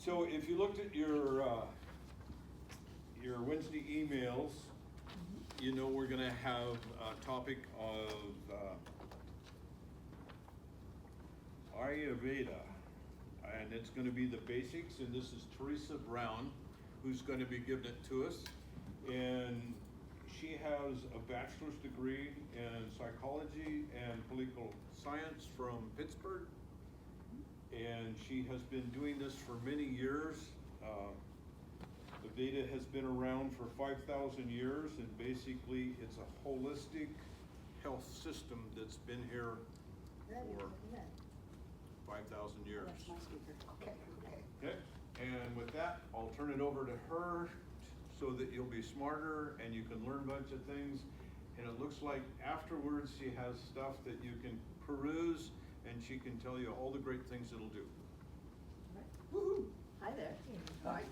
So if you looked at your Wednesday emails, you know we're going to have a topic of Ayurveda, and it's going to be the basics, and this is Theresa Brown who's going to be giving it to us. And she has a bachelor's degree in psychology and political science from Pittsburgh, and she has been doing this for many years. The Veda has been around for 5,000 years, and basically it's a holistic health system that's been here for 5,000 years. That's my speaker. Okay. Okay, and with that, I'll turn it over to her so that you'll be smarter and you can learn a bunch of things. And it looks like afterwards she has stuff that you can peruse, and she can tell you all the great things it'll do. Woohoo! Hi there. Hi.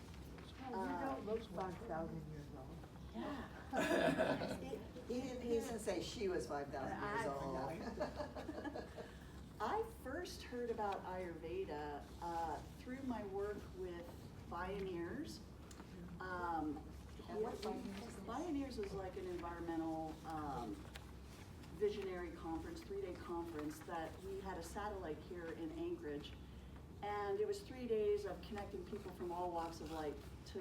You don't look 5,000 years old. Yeah. He doesn't say she was 5,000 years old. I first heard about Ayurveda through my work with Bioneers. Bioneers is like an environmental visionary conference, 3-day conference that we had a satellite here in Anchorage. And it was 3 days of connecting people from all walks of life to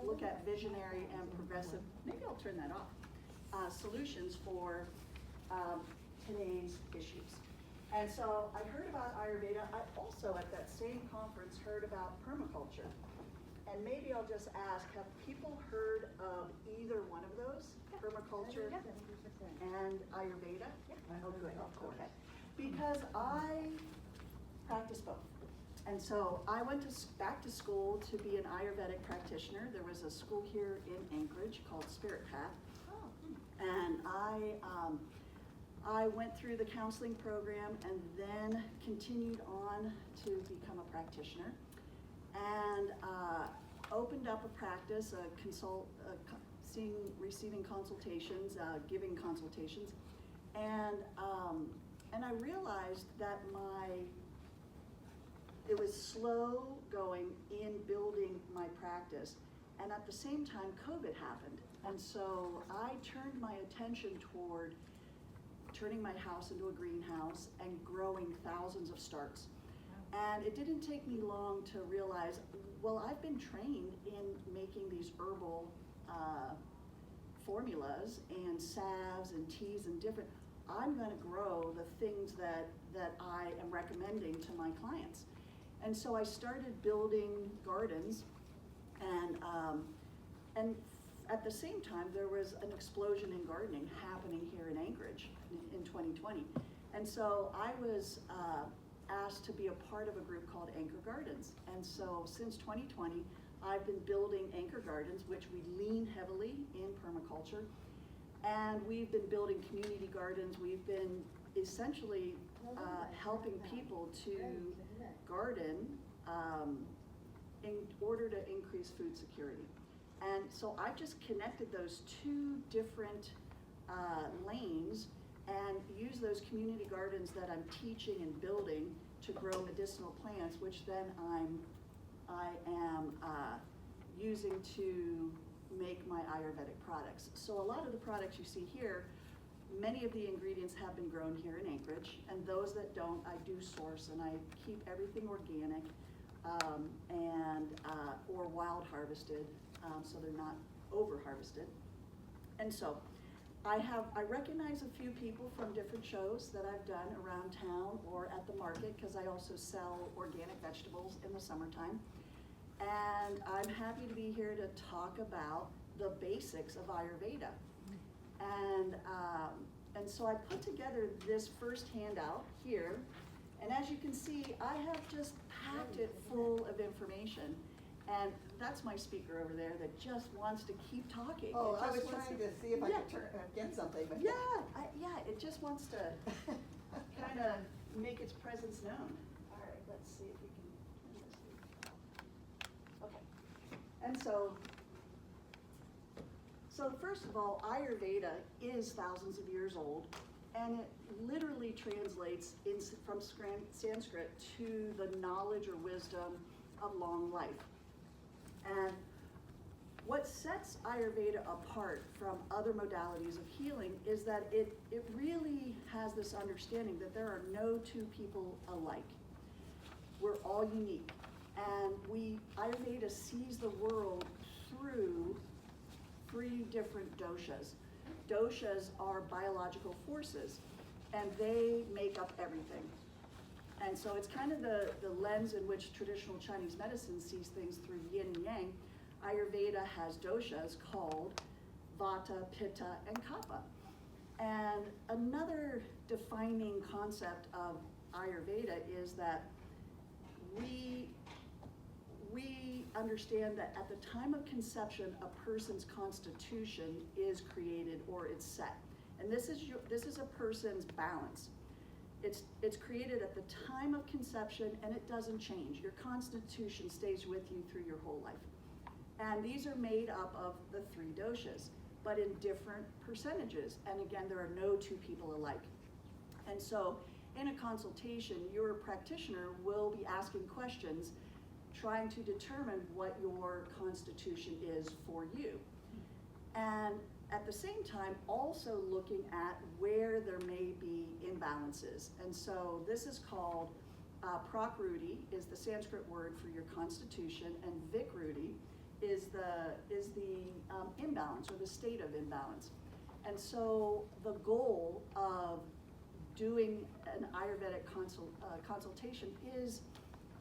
look at visionary and progressive, maybe I'll turn that off, solutions for today's issues. And so I heard about Ayurveda. I also at that same conference heard about permaculture. And maybe I'll just ask, have people heard of either one of those? Permaculture and Ayurveda? Oh, good, okay. Because I practice both. And so I went back to school to be an Ayurvedic practitioner. There was a school here in Anchorage called Spirit Path. And I went through the counseling program and then continued on to become a practitioner, and opened up a practice, receiving consultations, giving consultations, and I realized that it was slow going in building my practice, and at the same time COVID happened, and so I turned my attention toward turning my house into a greenhouse and growing thousands of starts. And it didn't take me long to realize, well, I've been trained in making these herbal formulas and salves and teas and different, I'm gonna grow the things that I am recommending to my clients. And so I started building gardens, and at the same time, there was an explosion in gardening happening here in Anchorage in 2020. And so I was asked to be a part of a group called Anchor Gardens. And so since 2020, I've been building Anchor Gardens, which we lean heavily in permaculture. And we've been building community gardens. We've been essentially helping people to garden in order to increase food security. And so I just connected those two different lanes and use those community gardens that I'm teaching and building to grow medicinal plants, which then I am using to make my Ayurvedic products. So a lot of the products you see here, many of the ingredients have been grown here in Anchorage, and those that don't, I do source, and I keep everything organic or wild harvested, so they're not over harvested. And so I recognize a few people from different shows that I've done around town or at the market, because I also sell organic vegetables in the summertime. And I'm happy to be here to talk about the basics of Ayurveda. And so I put together this first handout here, and as you can see, I have just packed it full of information. And that's my speaker over there that just wants to keep talking. Oh, I was trying to see if I could get something. But yeah, it just wants to kind of make its presence known. All right, let's see if we can turn this. Okay, and so first of all, Ayurveda is thousands of years old, and it literally translates from Sanskrit to the knowledge or wisdom of long life. And what sets Ayurveda apart from other modalities of healing is that it really has this understanding that there are no two people alike. We're all unique. And Ayurveda sees the world through 3 different doshas. Doshas are biological forces, and they make up everything. And so it's kind of the lens in which traditional Chinese medicine sees things through yin and yang. Ayurveda has doshas called Vata, Pitta, and Kapha. And another defining concept of Ayurveda is that we understand that at the time of conception, a person's constitution is created or it's set. And this is a person's balance. It's created at the time of conception, and it doesn't change. Your constitution stays with you through your whole life. And these are made up of the 3 doshas, but in different percentages. And again, there are no two people alike. And so in a consultation, your practitioner will be asking questions, trying to determine what your constitution is for you. And at the same time, also looking at where there may be imbalances. And so this is called Prakriti is the Sanskrit word for your constitution, and Vikruti is the imbalance or the state of imbalance. And so the goal of doing an Ayurvedic consultation is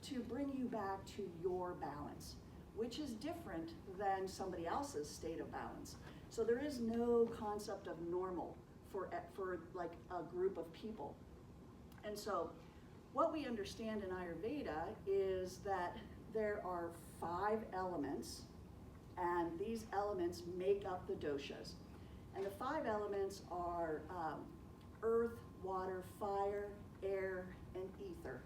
to bring you back to your balance, which is different than somebody else's state of balance. So there is no concept of normal for like a group of people. And so what we understand in Ayurveda is that there are 5 elements, and these elements make up the doshas. And the 5 elements are earth, water, fire, air, and ether.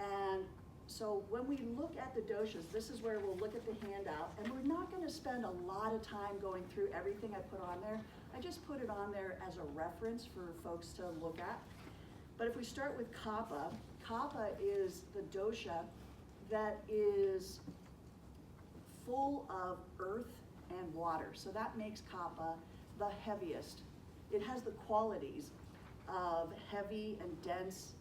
And so when we look at the doshas, this is where we'll look at the handout, and we're not going to spend a lot of time going through everything I put on there. I just put it on there as a reference for folks to look at. But if we start with Kapha, Kapha is the dosha that is full of earth and water. So that makes Kapha the heaviest. It has the qualities of heavy and dense,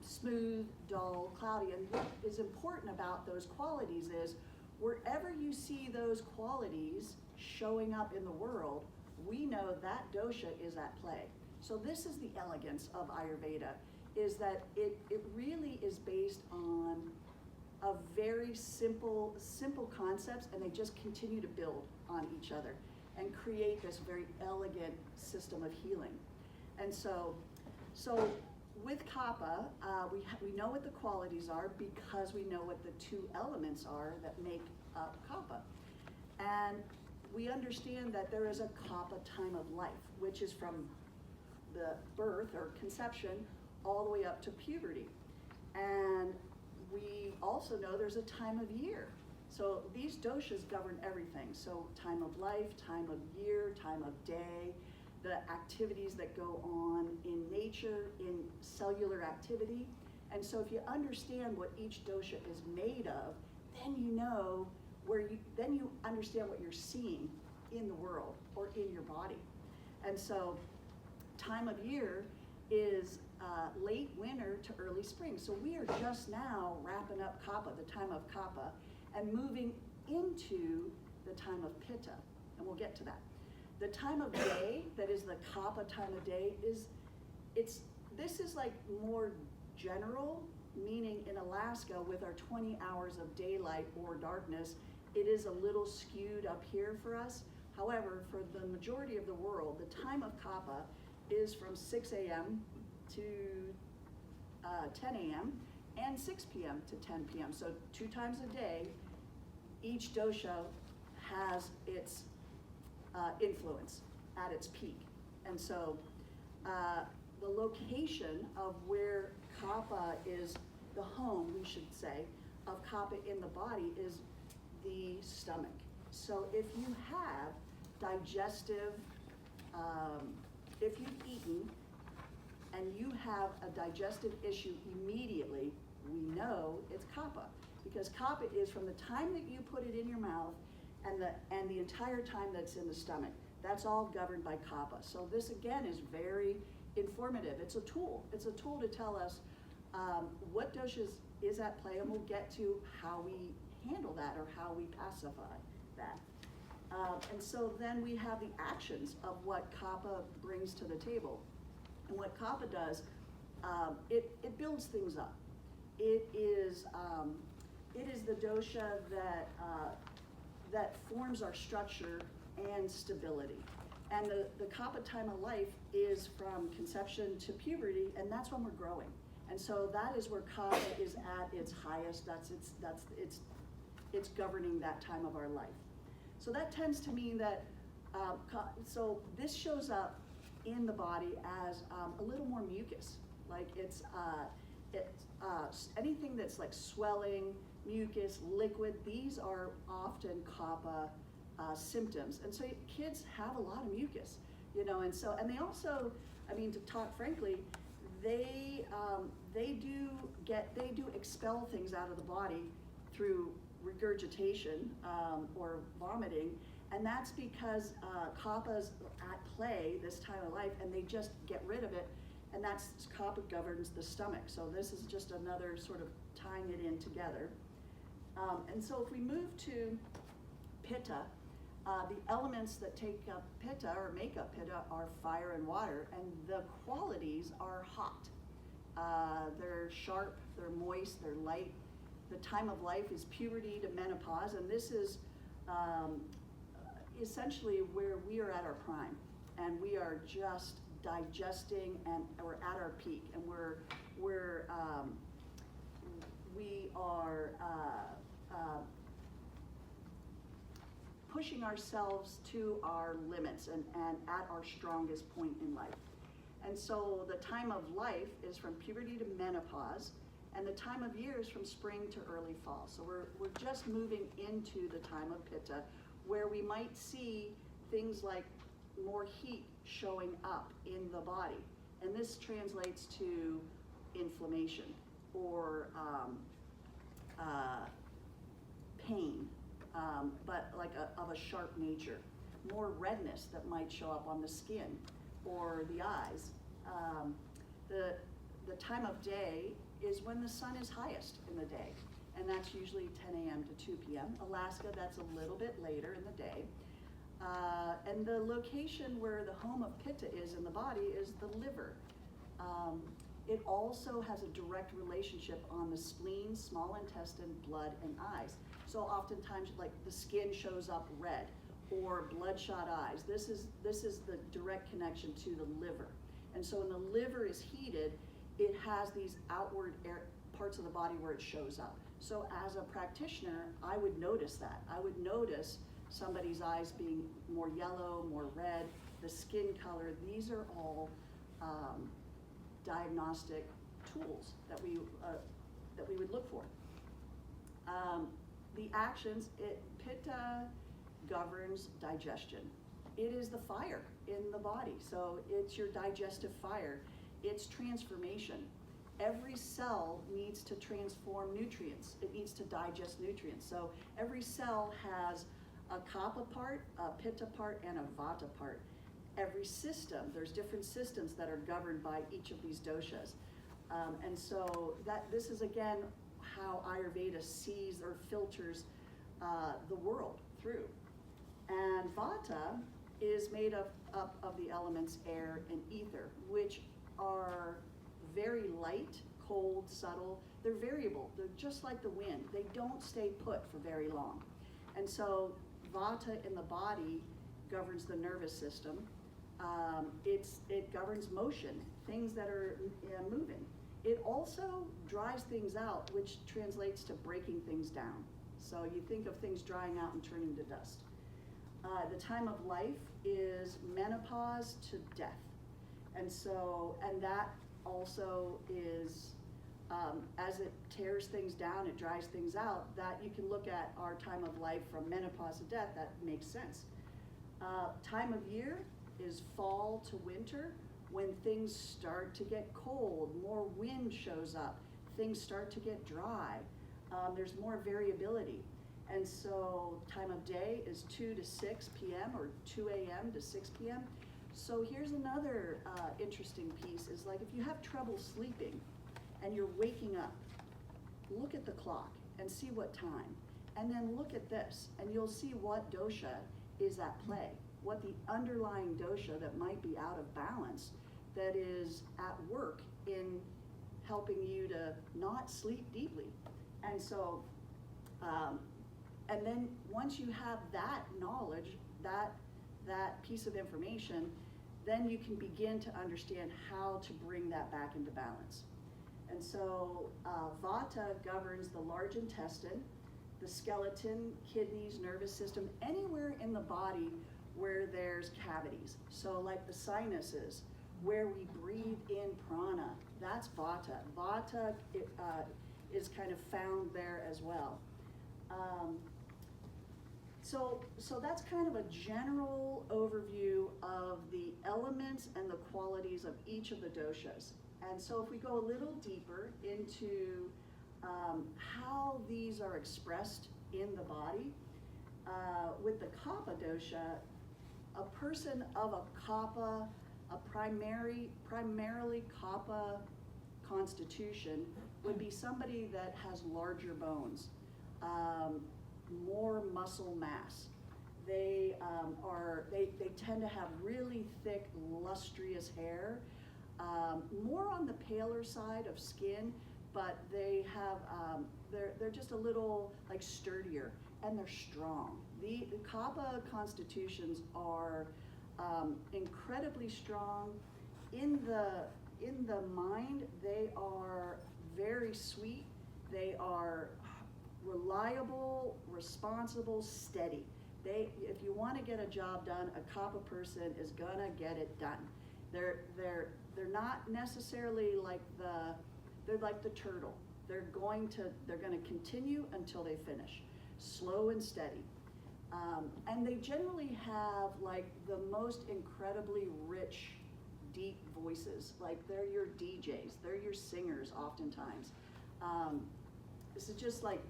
smooth, dull, cloudy. And what is important about those qualities is wherever you see those qualities showing up in the world, we know that dosha is at play. So this is the elegance of Ayurveda, is that it really is based on a very simple concepts, and they just continue to build on each other and create this very elegant system of healing. And so with Kapha, we know what the qualities are because we know what the 2 elements are that make up Kapha. And we understand that there is a Kapha time of life, which is from the birth or conception all the way up to puberty. And we also know there's a time of year. So these doshas govern everything. So time of life, time of year, time of day, the activities that go on in nature, in cellular activity. And so if you understand what each dosha is made of, then you know then you understand what you're seeing in the world or in your body. And so time of year is late winter to early spring. So we are just now wrapping up Kapha, the time of Kapha, and moving into the time of Pitta, and we'll get to that. The time of day, that is the Kapha time of day, this is like more general, meaning in Alaska with our 20 hours of daylight or darkness, it is a little skewed up here for us. However, for the majority of the world, the time of Kapha is from 6 a.m. to 10 a.m. and 6 p.m. to 10 p.m. So 2 times a day, each dosha has its influence at its peak. And so the location of where Kapha is, the home, we should say, of Kapha in the body is the stomach. So if you have digestive, if you've eaten and you have a digestive issue immediately, we know it's Kapha. because kapha is from the time that you put it in your mouth and the entire time that's in the stomach. That's all governed by kapha. So this again is very informative. It's a tool. It's a tool to tell us what doshas is at play, and we'll get to how we handle that or how we pacify that. And so then we have the actions of what kapha brings to the table. And what kapha does, it builds things up. It is the dosha that forms our structure and stability. And the kapha time of life is from conception to puberty, and that's when we're growing. And so that is where kapha is at its highest. It's governing that time of our life. So that tends to mean that, so this shows up in the body as a little more mucus. Like it's anything that's like swelling, mucus, liquid, these are often kapha symptoms. And so kids have a lot of mucus, you know, and they also, I mean, to talk frankly, they do expel things out of the body through regurgitation or vomiting, and that's because kapha's at play this time of life, and they just get rid of it, and that's kapha governs the stomach. So this is just another sort of tying it in together. And so if we move to pitta, the elements that take up pitta or make up pitta are fire and water, and the qualities are hot. They're sharp, they're moist, they're light. The time of life is puberty to menopause, and this is essentially where we are at our prime, and we are just digesting, and we're at our peak, and we are pushing ourselves to our limits and at our strongest point in life. And so the time of life is from puberty to menopause, and the time of year is from spring to early fall. So we're just moving into the time of pitta, where we might see things like more heat showing up in the body. And this translates to inflammation or pain, but like of a sharp nature. More redness that might show up on the skin or the eyes. The time of day is when the sun is highest in the day, and that's usually 10 a.m. to 2 p.m. Alaska, that's a little bit later in the day. And the location where the home of pitta is in the body is the liver. It also has a direct relationship on the spleen, small intestine, blood, and eyes. So oftentimes, like the skin shows up red or bloodshot eyes. This is the direct connection to the liver. And so when the liver is heated, it has these outward parts of the body where it shows up. So as a practitioner, I would notice that. I would notice somebody's eyes being more yellow, more red, the skin color. These are all diagnostic tools that we would look for. The actions, pitta governs digestion. It is the fire in the body, so it's your digestive fire. It's transformation. Every cell needs to transform nutrients. It needs to digest nutrients. So every cell has a kapha part, a pitta part, and a vata part. Every system, there's different systems that are governed by each of these doshas. And so this is again how Ayurveda sees or filters the world through. And vata is made up of the elements air and ether, which are very light, cold, subtle. They're variable. They're just like the wind. They don't stay put for very long. And so vata in the body governs the nervous system. It governs motion, things that are moving. It also dries things out, which translates to breaking things down. So you think of things drying out and turning to dust. The time of life is menopause to death. And that also is, as it tears things down, it dries things out, that you can look at our time of life from menopause to death. That makes sense. Time of year is fall to winter, when things start to get cold, more wind shows up, things start to get dry. there's more variability. And so time of day is 2 to 6 p.m. or 2 a.m. to 6 p.m. So here's another interesting piece is like if you have trouble sleeping and you're waking up, look at the clock and see what time. And then look at this and you'll see what dosha is at play, what the underlying dosha that might be out of balance that is at work in helping you to not sleep deeply. And so, and then once you have that knowledge, that piece of information, then you can begin to understand how to bring that back into balance. And so Vata governs the large intestine, the skeleton, kidneys, nervous system, anywhere in the body where there's cavities. So like the sinuses, where we breathe in prana, that's Vata. Vata is kind of found there as well. So that's kind of a general overview of the elements and the qualities of each of the doshas. And so if we go a little deeper into how these are expressed in the body, with the Kapha dosha, a person of a Kapha, a primarily Kapha constitution would be somebody that has larger bones, more muscle mass. They tend to have really thick, lustrous hair, more on the paler side of skin, but they have they're just a little like sturdier and they're strong. The Kapha constitutions are incredibly strong. In the mind, they are very sweet. They are reliable, responsible, steady. If you want to get a job done, a Kapha person is gonna get it done. They're not necessarily like they're like the turtle. They're gonna continue until they finish, slow and steady. And they generally have like the most incredibly rich, deep voices. Like they're your DJs, they're your singers oftentimes. This is just like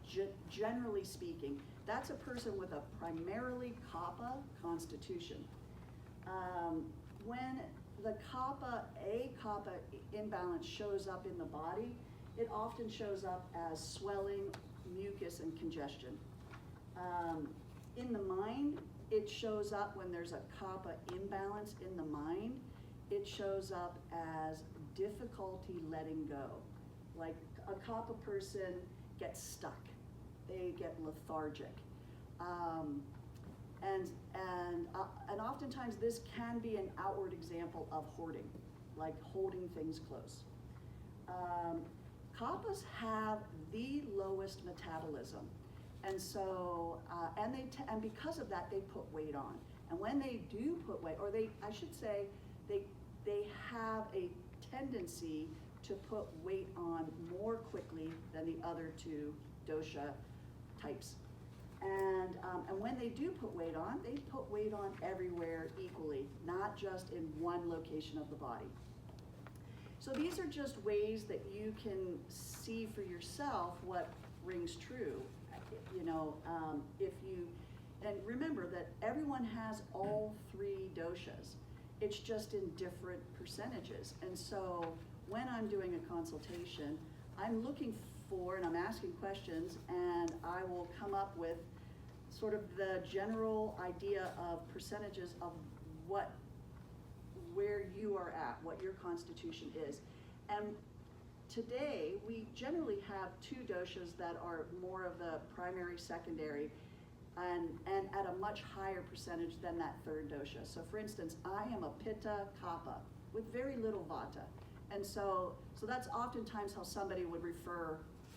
generally speaking, that's a person with a primarily Kapha constitution. When the Kapha imbalance shows up in the body, it often shows up as swelling, mucus, and congestion. In the mind, it shows up when there's a Kapha imbalance in the mind. It shows up as difficulty letting go. Like a Kapha person gets stuck, they get lethargic. And oftentimes this can be an outward example of hoarding, like holding things close. Kaphas have the lowest metabolism, and so and because of that they put weight on. And when they do put weight, or I should say, they have a tendency to put weight on more quickly than the other two dosha types. And when they do put weight on, they put weight on everywhere equally, not just in one location of the body. So these are just ways that you can see for yourself what rings true. And remember that everyone has all three doshas. It's just in different percentages. And so when I'm doing a consultation, I'm looking for, and I'm asking questions, and I will come up with sort of the general idea of percentages of where you are at, what your constitution is. And today, we generally have two doshas that are more of the primary, secondary, and at a much higher percentage than that third dosha. So for instance, I am a Pitta Kapha with very little Vata. And so that's oftentimes how somebody would refer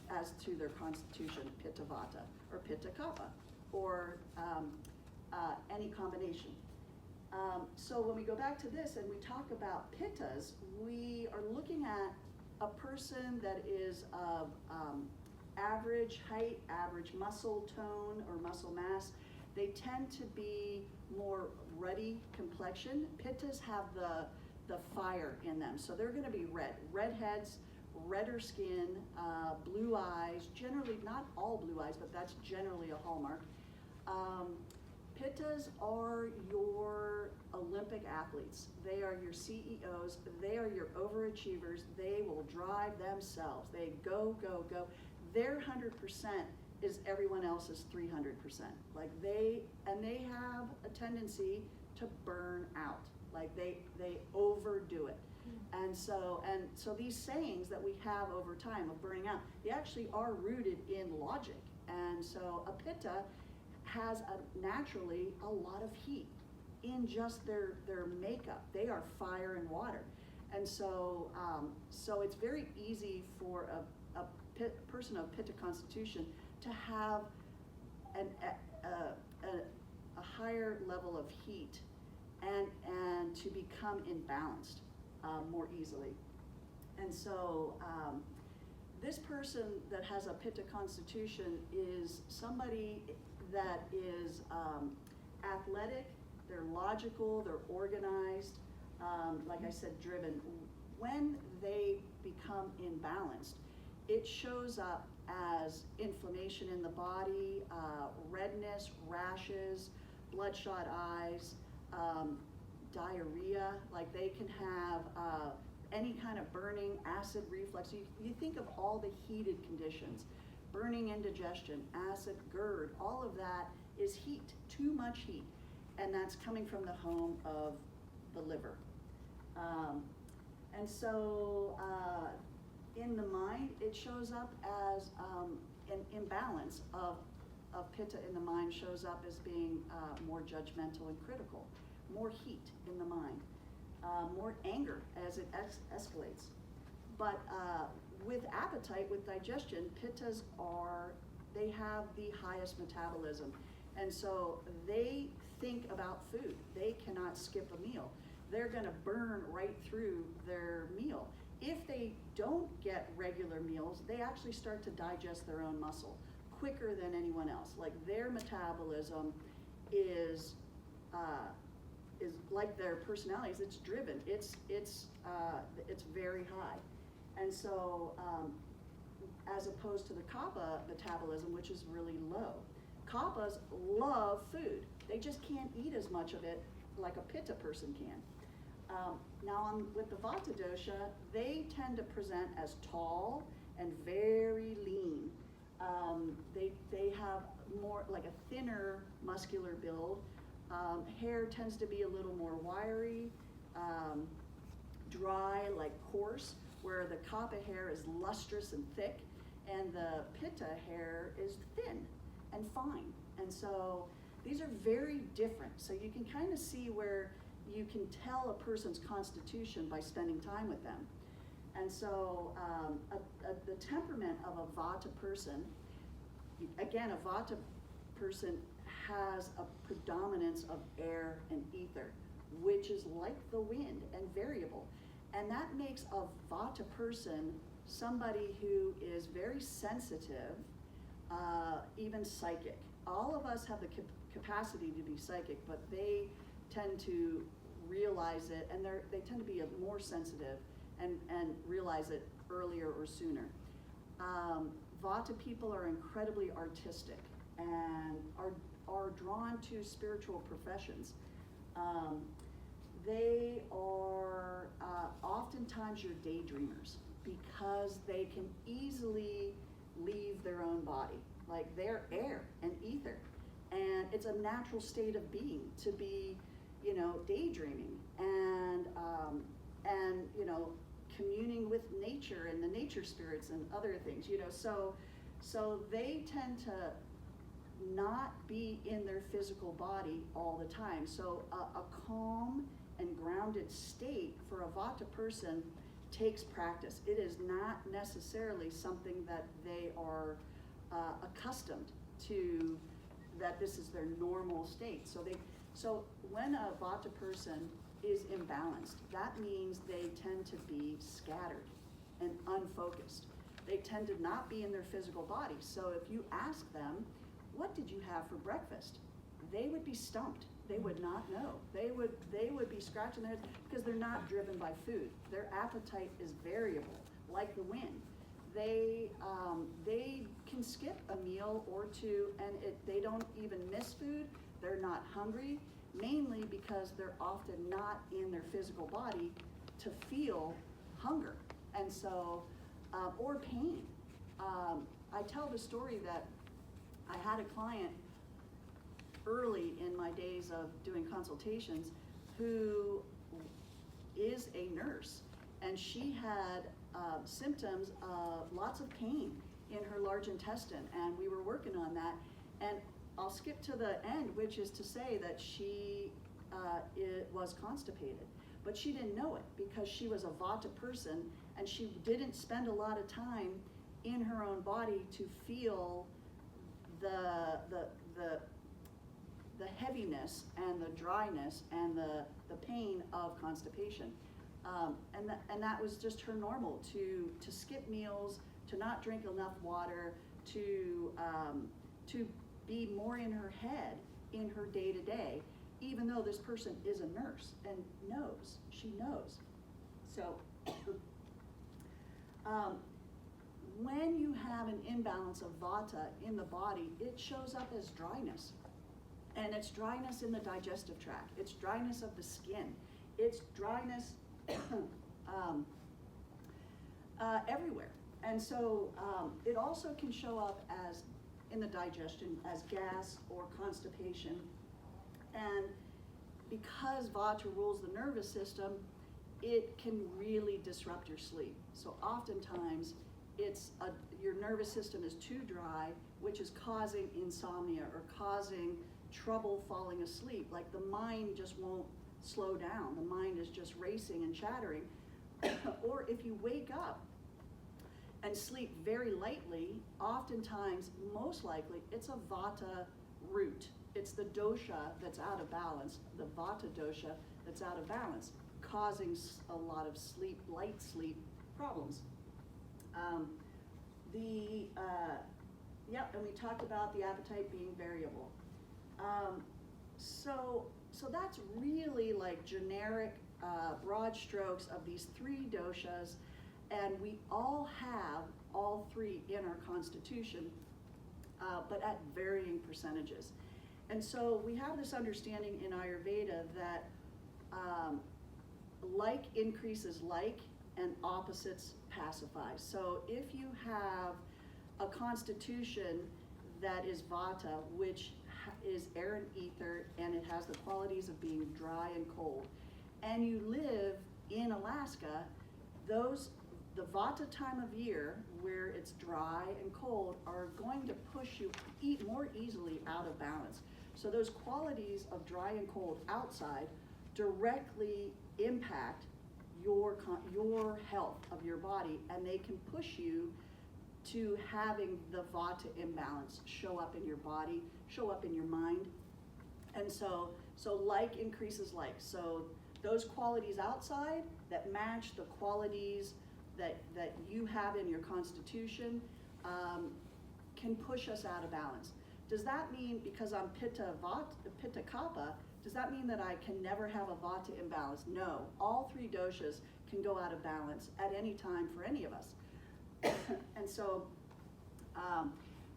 as to their constitution, Pitta Vata, or Pitta Kapha, or any combination. So when we go back to this and we talk about Pittas, we are looking at a person that is of average height, average muscle tone or muscle mass. They tend to be more ruddy complexion. Pittas have the fire in them, so they're going to be red. Redheads redder skin, blue eyes, generally not all blue eyes, but that's generally a hallmark. Pittas are your Olympic athletes. They are your CEOs. They are your overachievers. They will drive themselves. They go, go, go. Their 100% is everyone else's 300%. Like they have a tendency to burn out. Like they overdo it. And so these sayings that we have over time of burning out, they actually are rooted in logic. And so a Pitta has naturally a lot of heat in just their makeup. They are fire and water. And so it's very easy for a person of Pitta constitution to have a higher level of heat and to become imbalanced more easily. And so this person that has a Pitta constitution is somebody that is athletic, they're logical, they're organized, like I said, driven. When they become imbalanced, it shows up as inflammation in the body, redness, rashes, bloodshot eyes, diarrhea, like they can have any kind of burning, acid reflux. You think of all the heated conditions, burning indigestion, acid, GERD, all of that is heat, too much heat, and that's coming from the home of the liver. And so in the mind, it shows up as an imbalance of Pitta in the mind shows up as being more judgmental and critical, more heat in the mind, more anger as it escalates. But with appetite, with digestion, Pittas they have the highest metabolism. And so they think about food. They cannot skip a meal. They're gonna burn right through their meal. If they don't get regular meals, they actually start to digest their own muscle quicker than anyone else. Like their metabolism is like their personalities. It's driven. It's very high, and so as opposed to the Kapha metabolism, which is really low. Kaphas love food. They just can't eat as much of it like a Pitta person can. Now with the Vata dosha, they tend to present as tall and very lean. They have more like a thinner muscular build. Hair tends to be a little more wiry, dry, like coarse, where the Kapha hair is lustrous and thick, and the Pitta hair is thin and fine. And so these are very different. So you can kind of see where you can tell a person's constitution by spending time with them. And so the temperament of a Vata person, again, a Vata person has a predominance of air and ether, which is like the wind and variable. And that makes a Vata person somebody who is very sensitive, even psychic. All of us have the capacity to be psychic, but they tend to realize it, and they tend to be more sensitive and realize it earlier or sooner. Vata people are incredibly artistic and are drawn to spiritual professions. They are oftentimes your daydreamers because they can easily leave their own body. Like they're air and ether. And it's a natural state of being to be, daydreaming and communing with nature and the nature spirits and other things, so they tend to not be in their physical body all the time. So a calm and grounded state for a Vata person takes practice. It is not necessarily something that they are accustomed to, that this is their normal state. So when a Vata person is imbalanced, that means they tend to be scattered and unfocused. They tend to not be in their physical body. So if you ask them, what did you have for breakfast? They would be stumped. They would not know. They would be scratching their heads because they're not driven by food. Their appetite is variable, like the wind. They can skip a meal or two, and they don't even miss food. They're not hungry, mainly because they're often not in their physical body to feel hunger, and so or pain. I tell the story that I had a client early in my days of doing consultations who is a nurse, and she had symptoms of lots of pain in her large intestine, and we were working on that. And I'll skip to the end, which is to say that she was constipated, but she didn't know it because she was a Vata person, and she didn't spend a lot of time in her own body to feel the heaviness and the dryness and the pain of constipation. And that was just her normal, to skip meals, to not drink enough water, to be more in her head in her day-to-day, even though this person is a nurse and she knows. So when you have an imbalance of Vata in the body, it shows up as dryness. And it's dryness in the digestive tract. It's dryness of the skin. It's dryness everywhere. And so it also can show up as in the digestion as gas or constipation. And because Vata rules the nervous system, it can really disrupt your sleep. So oftentimes your nervous system is too dry, which is causing insomnia or causing trouble falling asleep. Like the mind just won't slow down. The mind is just racing and chattering. Or if you wake up and sleep very lightly, oftentimes, most likely, it's a Vata root. It's the dosha that's out of balance, the Vata dosha that's out of balance, causing a lot of light sleep problems. And we talked about the appetite being variable. So that's really like generic, broad strokes of these three doshas, and we all have all three in our constitution, but at varying percentages. And so we have this understanding in Ayurveda that like increases like and opposites pacify. So if you have a constitution that is Vata, which is air and ether, and it has the qualities of being dry and cold, and you live in Alaska, the Vata time of year, where it's dry and cold, are going to push you more easily out of balance. So those qualities of dry and cold outside directly impact your health of your body, and they can push you to having the Vata imbalance show up in your body, show up in your mind. And so like increases like. So those qualities outside that match the qualities that you have in your constitution can push us out of balance. Does that mean, because I'm Pitta Kapha, does that mean that I can never have a Vata imbalance? No, all three doshas can go out of balance at any time for any of us. And so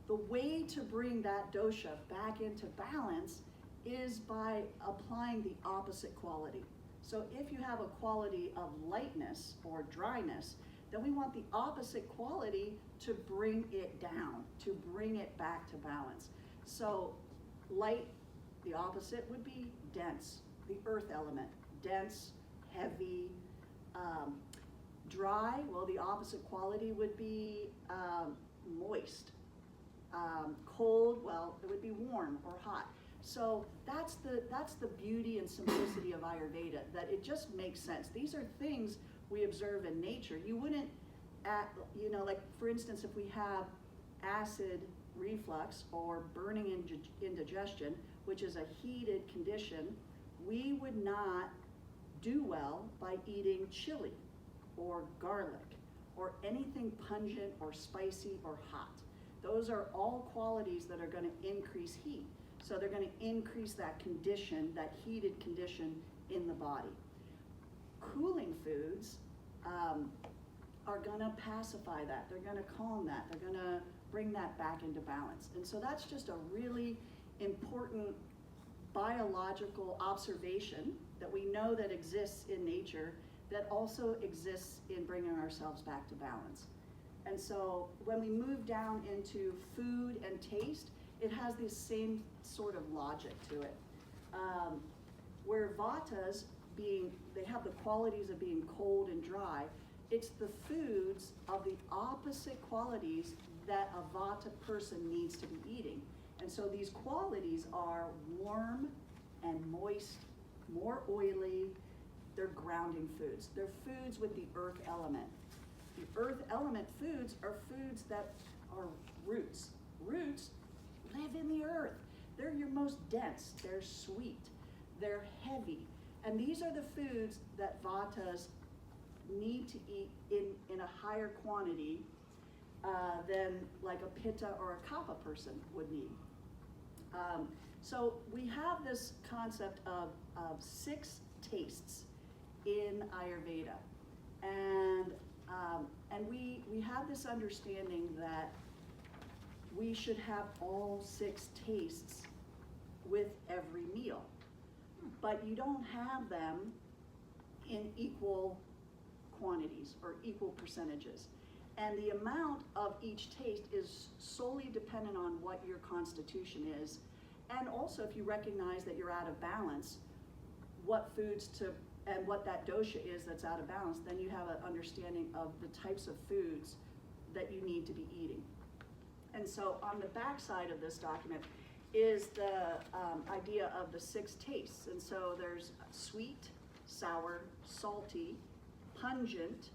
the way to bring that dosha back into balance is by applying the opposite quality. So if you have a quality of lightness or dryness, then we want the opposite quality to bring it down, to bring it back to balance. So light, the opposite would be dense, the earth element, dense, heavy. Dry, well, the opposite quality would be moist. Cold, well, it would be warm or hot. So that's the beauty and simplicity of Ayurveda, that it just makes sense. These are things we observe in nature. You wouldn't, like for instance, if we have acid reflux or burning indigestion, which is a heated condition, we would not do well by eating chili or garlic or anything pungent or spicy or hot. Those are all qualities that are going to increase heat. So they're gonna increase that condition, that heated condition in the body. Cooling foods are gonna pacify that, they're gonna calm that, they're gonna bring that back into balance. And so that's just a really important biological observation that we know that exists in nature, that also exists in bringing ourselves back to balance. And so when we move down into food and taste, it has this same sort of logic to it. Where vatas they have the qualities of being cold and dry, it's the foods of the opposite qualities that a vata person needs to be eating. And so these qualities are warm and moist, more oily. They're grounding foods. They're foods with the earth element. The earth element foods are foods that are roots. Roots live in the earth. They're your most dense, they're sweet, they're heavy. And these are the foods that vatas need to eat in a higher quantity than like a pitta or a kapha person would need. So we have this concept of 6 tastes in Ayurveda. And we have this understanding that we should have all 6 tastes with every meal. But you don't have them in equal quantities or equal percentages. And the amount of each taste is solely dependent on what your constitution is. And also if you recognize that you're out of balance, what foods and what that dosha is that's out of balance, then you have an understanding of the types of foods that you need to be eating. And so on the back side of this document is the idea of the 6 tastes. And so there's sweet, sour, salty, pungent,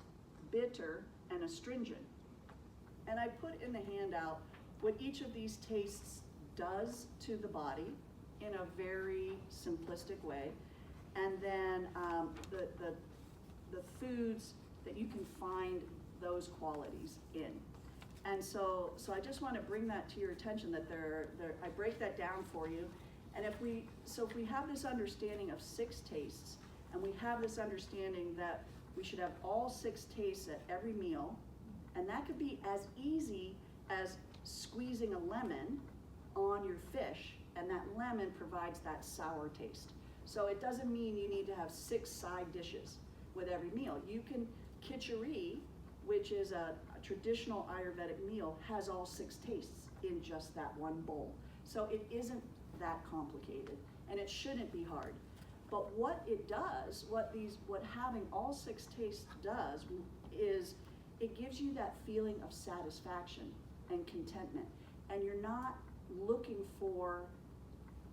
bitter, and astringent. And I put in the handout what each of these tastes does to the body in a very simplistic way. And then the foods that you can find those qualities in. And so I just want to bring that to your attention that I break that down for you. And if we have this understanding of 6 tastes, and we have this understanding that we should have all 6 tastes at every meal, and that could be as easy as squeezing a lemon on your fish, and that lemon provides that sour taste. So it doesn't mean you need to have 6 side dishes with every meal. You can, khichdi, which is a traditional Ayurvedic meal, has all 6 tastes in just that one bowl. So it isn't that complicated, and it shouldn't be hard. But what it does, what having all 6 tastes does, is it gives you that feeling of satisfaction and contentment. And you're not looking for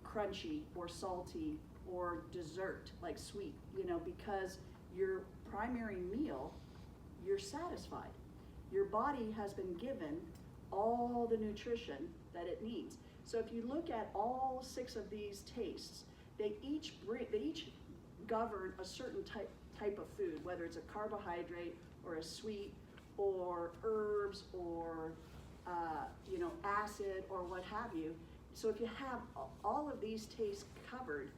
crunchy or salty or dessert, like sweet, because your primary meal, you're satisfied. Your body has been given all the nutrition that it needs. So if you look at all 6 of these tastes, they each govern a certain type of food, whether it's a carbohydrate or a sweet or herbs or acid or what have you. So if you have all of these tastes covered,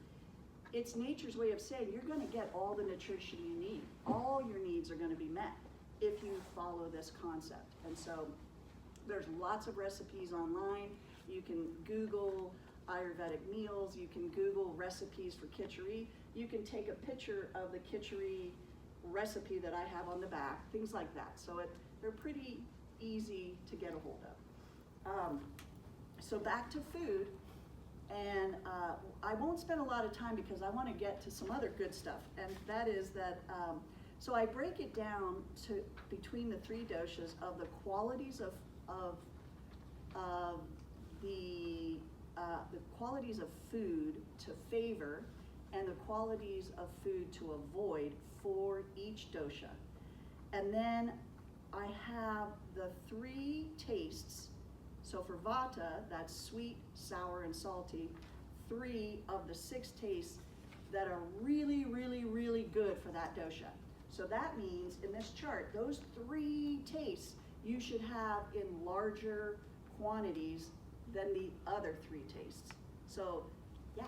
it's nature's way of saying you're going to get all the nutrition you need. All your needs are going to be met if you follow this concept. And so there's lots of recipes online. You can Google Ayurvedic meals. You can Google recipes for khichdi. You can take a picture of the khichdi recipe that I have on the back, things like that. So they're pretty easy to get a hold of. So back to food, and I won't spend a lot of time because I want to get to some other good stuff, and that is that, so I break it down to between the 3 doshas of the qualities of the qualities of food to favor and the qualities of food to avoid for each dosha. And then I have the 3 tastes. So for vata, that's sweet, sour, and salty, 3 of the 6 tastes that are really, really, really good for that dosha. So that means in this chart, those 3 tastes you should have in larger quantities than the other 3 tastes. So, yeah.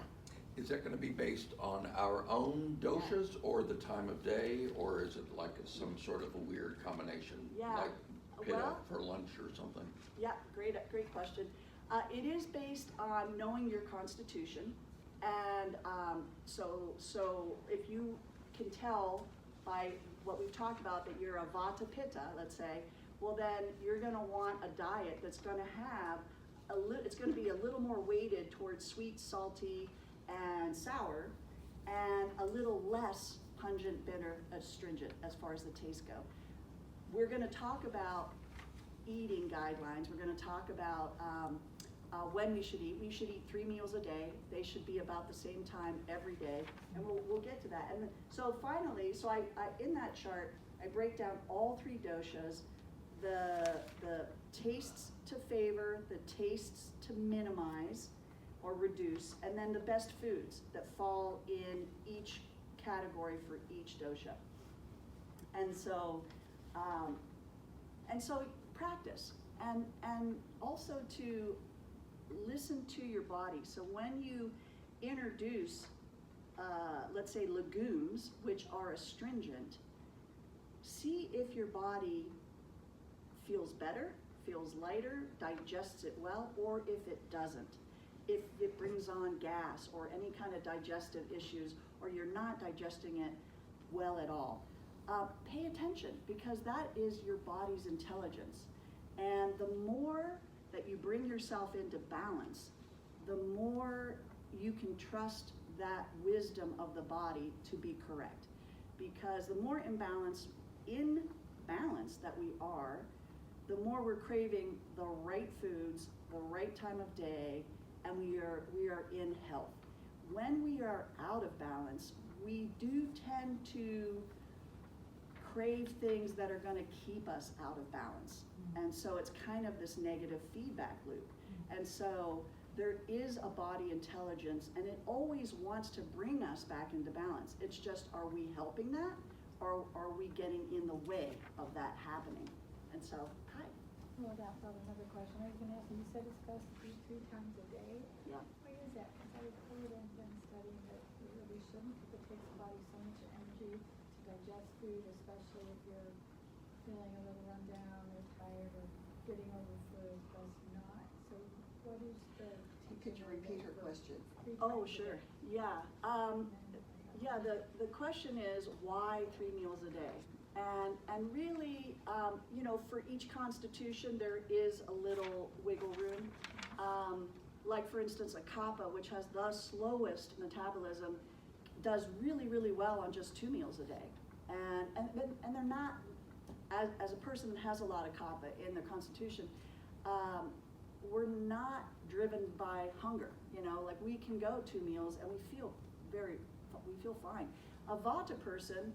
Is that gonna be based on our own doshas or the time of day, or is it like some sort of a weird combination? Yeah, Like pitta well- for lunch or something? Yeah, great question. It is based on knowing your constitution, and so if you can tell by what we've talked about that you're a Vata Pitta, let's say, well then you're going to want a diet that's going to have it's going to be a little more weighted towards sweet, salty, and sour, and a little less pungent, bitter, astringent as far as the taste go. We're going to talk about eating guidelines. We're going to talk about when we should eat. We should eat 3 meals a day. They should be about the same time every day, and we'll get to that. And so finally, I in that chart, I break down all 3 doshas, the tastes to favor, the tastes to minimize or reduce, and then the best foods that fall in each category for each dosha. And so practice, and also to listen to your body. So when you introduce, let's say legumes, which are astringent, see if your body feels better, feels lighter, digests it well, or if it doesn't. If it brings on gas or any kind of digestive issues, or you're not digesting it well at all. Pay attention, because that is your body's intelligence. And the more that you bring yourself into balance, the more you can trust that wisdom of the body to be correct. Because the more in balance that we are, the more we're craving the right foods, the right time of day, and we are in health. When we are out of balance, we do tend to crave things that are going to keep us out of balance. And so it's kind of this negative feedback loop. And so there is a body intelligence, and it always wants to bring us back into balance. It's just, are we helping that, or are we getting in the way of that happening? And so, hi. Well, that brought another question. I was going to ask you, you said it's best to eat 3 times a day. Yeah. Why is that? Because I've heard and been studying that we really shouldn't, because it takes the body so much energy to digest food, especially if you're feeling a little run down or tired or getting over food, best not. So what is the teaching? Could you repeat her question? Oh, sure. Yeah. Yeah, the question is, why 3 meals a day? And really, for each constitution, there is a little wiggle room. Like, for instance, a kapha, which has the slowest metabolism, does really, really well on just 2 meals a day. And they're not, as a person that has a lot of kapha in their constitution, we're not driven by hunger. Like, we can go 2 meals and we feel fine. A vata person,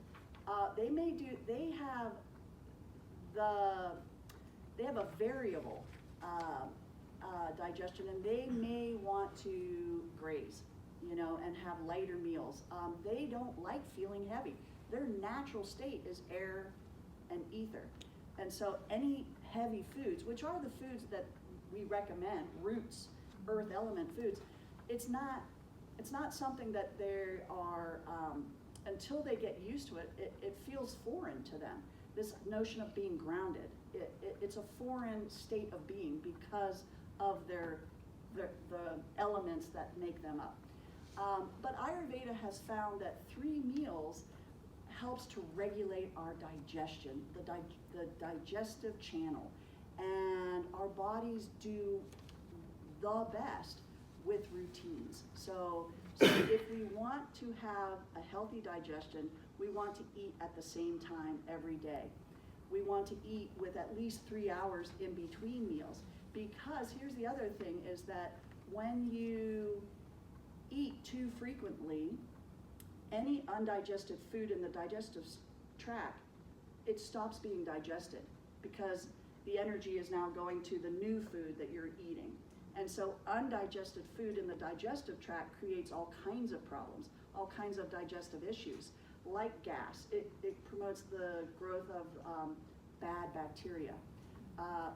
they have a variable digestion, and they may want to graze, and have lighter meals. They don't like feeling heavy. Their natural state is air and ether. And so any heavy foods, which are the foods that we recommend, roots, earth element foods, it's not something that they are, until they get used to it, it feels foreign to them. This notion of being grounded, it's a foreign state of being because of the elements that make them up. But Ayurveda has found that 3 meals helps to regulate our digestion, the digestive channel. And our bodies do the best with routines. So if we want to have a healthy digestion, we want to eat at the same time every day. We want to eat with at least 3 hours in between meals, because here's the other thing, is that when you eat too frequently, any undigested food in the digestive tract, it stops being digested, because the energy is now going to the new food that you're eating. And so undigested food in the digestive tract creates all kinds of problems, all kinds of digestive issues, like gas. It promotes the growth of bad bacteria,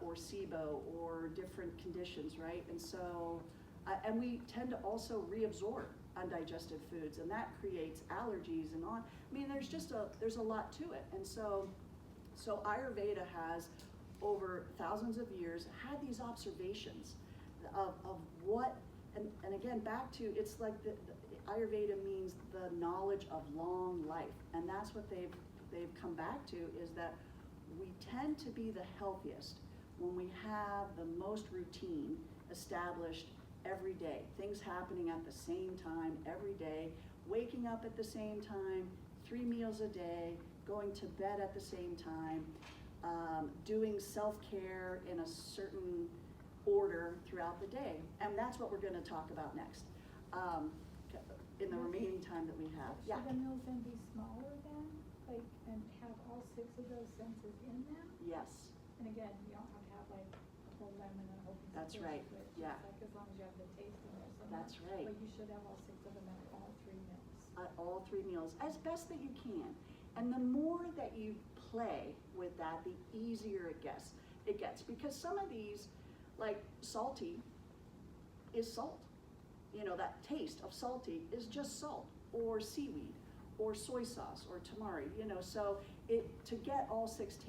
or SIBO, or different conditions, right? And so And we tend to also reabsorb undigested foods, and that creates allergies and on. I mean, there's a lot to it. And so Ayurveda has, over thousands of years, had these observations of what, and again, back to, it's like the Ayurveda means the knowledge of long life. And that's what they've come back to, is that we tend to be the healthiest when we have the most routine established every day. Things happening at the same time every day, waking up at the same time, 3 meals a day, going to bed at the same time, doing self-care in a certain order throughout the day. And that's what we're going to talk about next in the remaining time that we have. Yeah. Should the meals then be smaller then, like, and have all 6 of those senses in them? Yes. And again, you don't have to have like a whole lemon and a whole piece of That's fish, right. but it's Yeah. like as long as you have the taste in there. So That's right. But you should have all 6 of them at all 3 meals. All 3 meals, as best that you can. And the more that you play with that, the easier it gets. Because some of these, like salty, is salt. You know, that taste of salty is just salt, or seaweed, or soy sauce, or tamari. You know, so to get all 6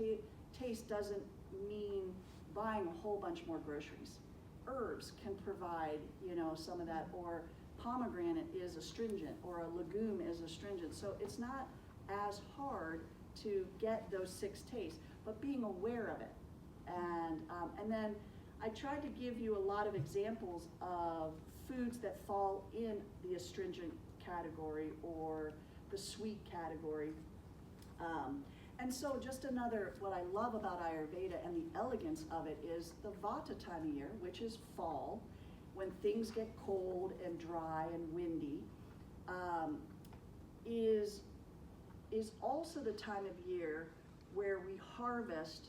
tastes doesn't mean buying a whole bunch more groceries. Herbs can provide, you know, some of that, or pomegranate is astringent, or a legume is astringent. So it's not as hard to get those 6 tastes, but being aware of it. And then I tried to give you a lot of examples of foods that fall in the astringent category or the sweet category. And so just another, what I love about Ayurveda and the elegance of it is the Vata time of year, which is fall, when things get cold and dry and windy, is also the time of year where we harvest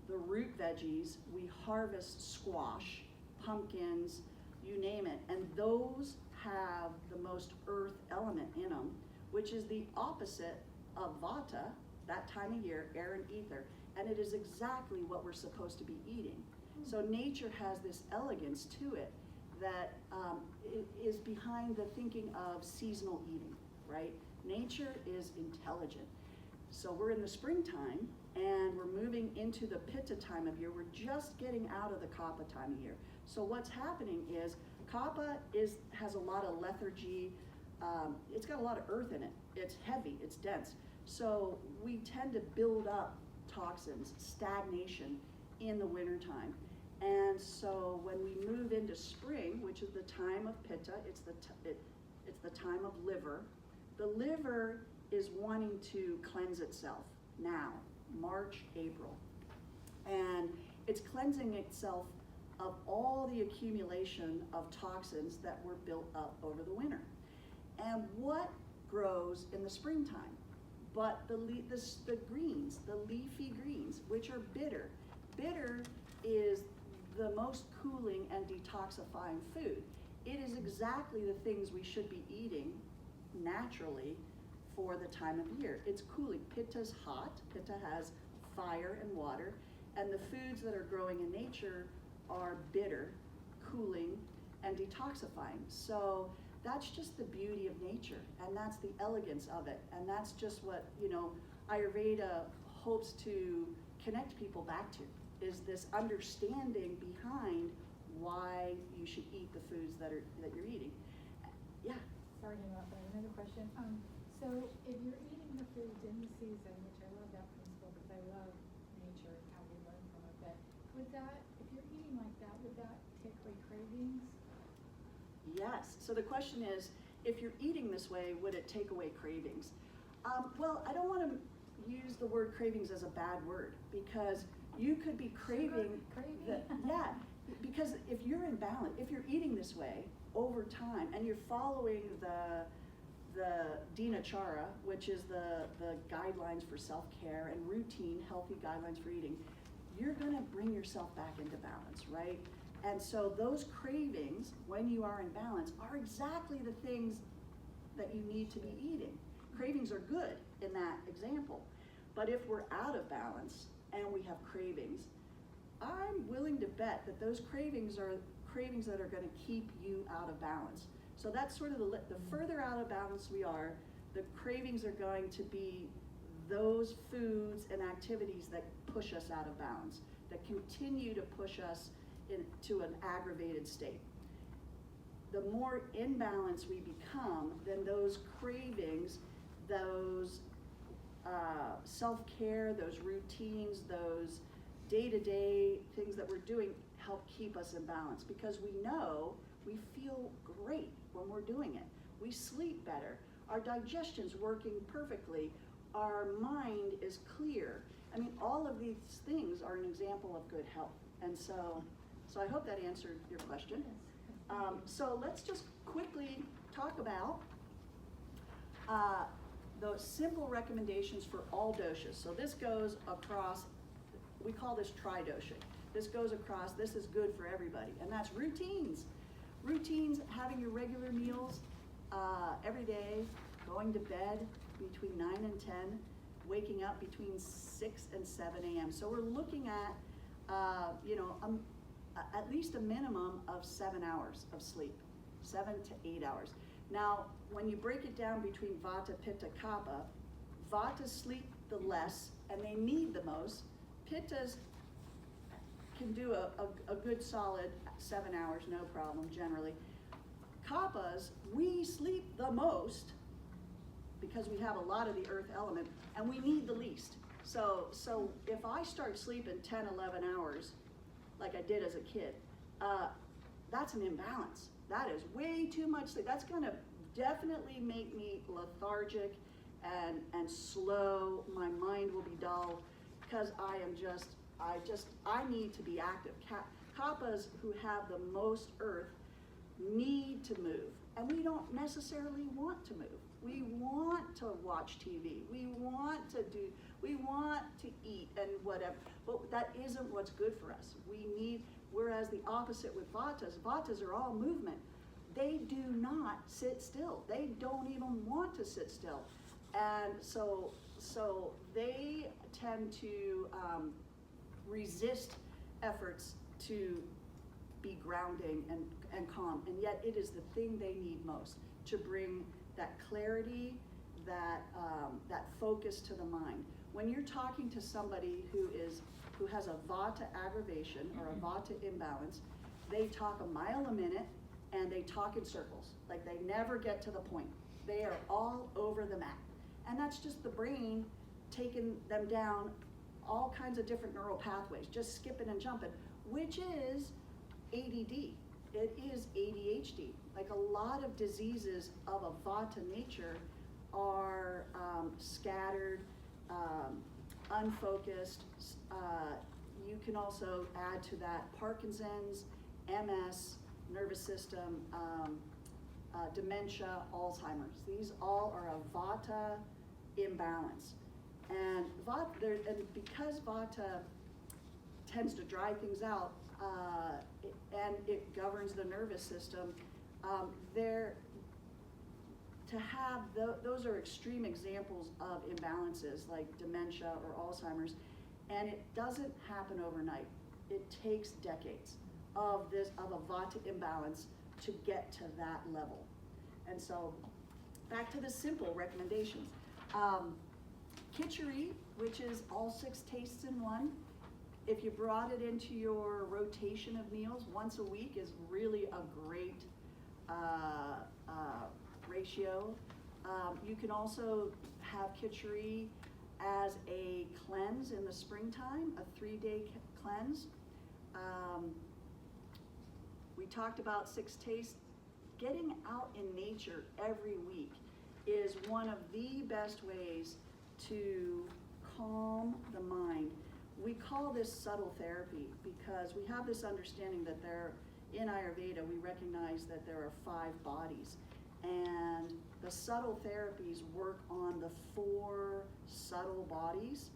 the root veggies, we harvest squash, pumpkins, you name it, and those have the most earth element in them, which is the opposite of Vata, that time of year, air and ether, and it is exactly what we're supposed to be eating. So nature has this elegance to it that is behind the thinking of seasonal eating, right? Nature is intelligent. So we're in the springtime, and we're moving into the Pitta time of year. We're just getting out of the Kapha time of year. So what's happening is Kapha has a lot of lethargy. It's got a lot of earth in it. It's heavy, it's dense. So we tend to build up toxins, stagnation in the wintertime. And so when we move into spring, which is the time of Pitta, it's the time of liver. The liver is wanting to cleanse itself now, March, April. And it's cleansing itself of all the accumulation of toxins that were built up over the winter. And what grows in the springtime? But the greens, the leafy greens, which are bitter. Bitter is the most cooling and detoxifying food. It is exactly the things we should be eating naturally for the time of year. It's cooling. Pitta's hot. Pitta has fire and water. And the foods that are growing in nature are bitter, cooling, and detoxifying. So that's just the beauty of nature, and that's the elegance of it. And that's just what, you know, Ayurveda hopes to connect people back to, is this understanding behind why you should eat the foods that you're eating. Yeah. Sorry to interrupt, but I have another question. So if you're eating the foods in the season, which I love that principle because I love nature and how we learn from it, but would that, if you're eating like that, would that take away cravings? Yes. So the question is, if you're eating this way, would it take away cravings? Well, I don't want to use the word cravings as a bad word, because you could be craving. Yeah, because if you're in balance, if you're eating this way over time and you're following the dinachara, which is the guidelines for self-care and routine healthy guidelines for eating, you're going to bring yourself back into balance, right? And so those cravings, when you are in balance, are exactly the things that you need to be eating. Cravings are good in that example. But if we're out of balance and we have cravings, I'm willing to bet that those cravings are cravings that are gonna keep you out of balance. So that's sort of the further out of balance we are, the cravings are going to be those foods and activities that push us out of balance, that continue to push us into an aggravated state. The more in balance we become, then those cravings, those self-care, those routines, those day-to-day things that we're doing help keep us in balance, because we know we feel great when we're doing it. We sleep better. Our digestion's working perfectly. Our mind is clear. I mean, all of these things are an example of good health. And so I hope that answered your question. So let's just quickly talk about those simple recommendations for all doshas. So this goes across, we call this tri-dosha. This goes across, this is good for everybody, and that's routines. Routines, having your regular meals every day, going to bed between 9 and 10, waking up between 6 and 7 a.m. So we're looking at, at least a minimum of 7 hours of sleep, 7 to 8 hours. Now, when you break it down between Vata, Pitta, Kapha, Vatas sleep the less and they need the most. Pittas can do a good solid 7 hours, no problem, generally. Kaphas, we sleep the most because we have a lot of the earth element and we need the least. So if I start sleeping 10, 11 hours, like I did as a kid, that's an imbalance. That is way too much sleep. That's gonna definitely make me lethargic and slow. My mind will be dull because I need to be active. Kaphas who have the most earth need to move, and we don't necessarily want to move. We want to watch TV. We want to eat and whatever, but that isn't what's good for us. Whereas the opposite with Vatas are all movement. They do not sit still. They don't even want to sit still. And so they tend to resist efforts to be grounding and calm, and yet it is the thing they need most to bring that clarity, that focus to the mind. When you're talking to somebody who has a Vata aggravation or a Vata imbalance, they talk a mile a minute and they talk in circles, like they never get to the point. They are all over the map, and that's just the brain taking them down all kinds of different neural pathways, just skipping and jumping, which is ADD. It is ADHD. Like a lot of diseases of a Vata nature are scattered, unfocused. You can also add to that Parkinson's, MS, nervous system, dementia, Alzheimer's. These all are a Vata imbalance. And because Vata tends to dry things out, and it governs the nervous system, those are extreme examples of imbalances like dementia or Alzheimer's, and it doesn't happen overnight. It takes decades of a Vata imbalance to get to that level. And so back to the simple recommendations. Khichdi, which is all 6 tastes in one, if you brought it into your rotation of meals once a week, is really a great ratio. You can also have khichdi as a cleanse in the springtime, a 3-day cleanse. We talked about 6 tastes. Getting out in nature every week is one of the best ways to calm the mind. We call this subtle therapy because we have this understanding that in Ayurveda, we recognize that there are 5 bodies. And the subtle therapies work on the 4 subtle bodies,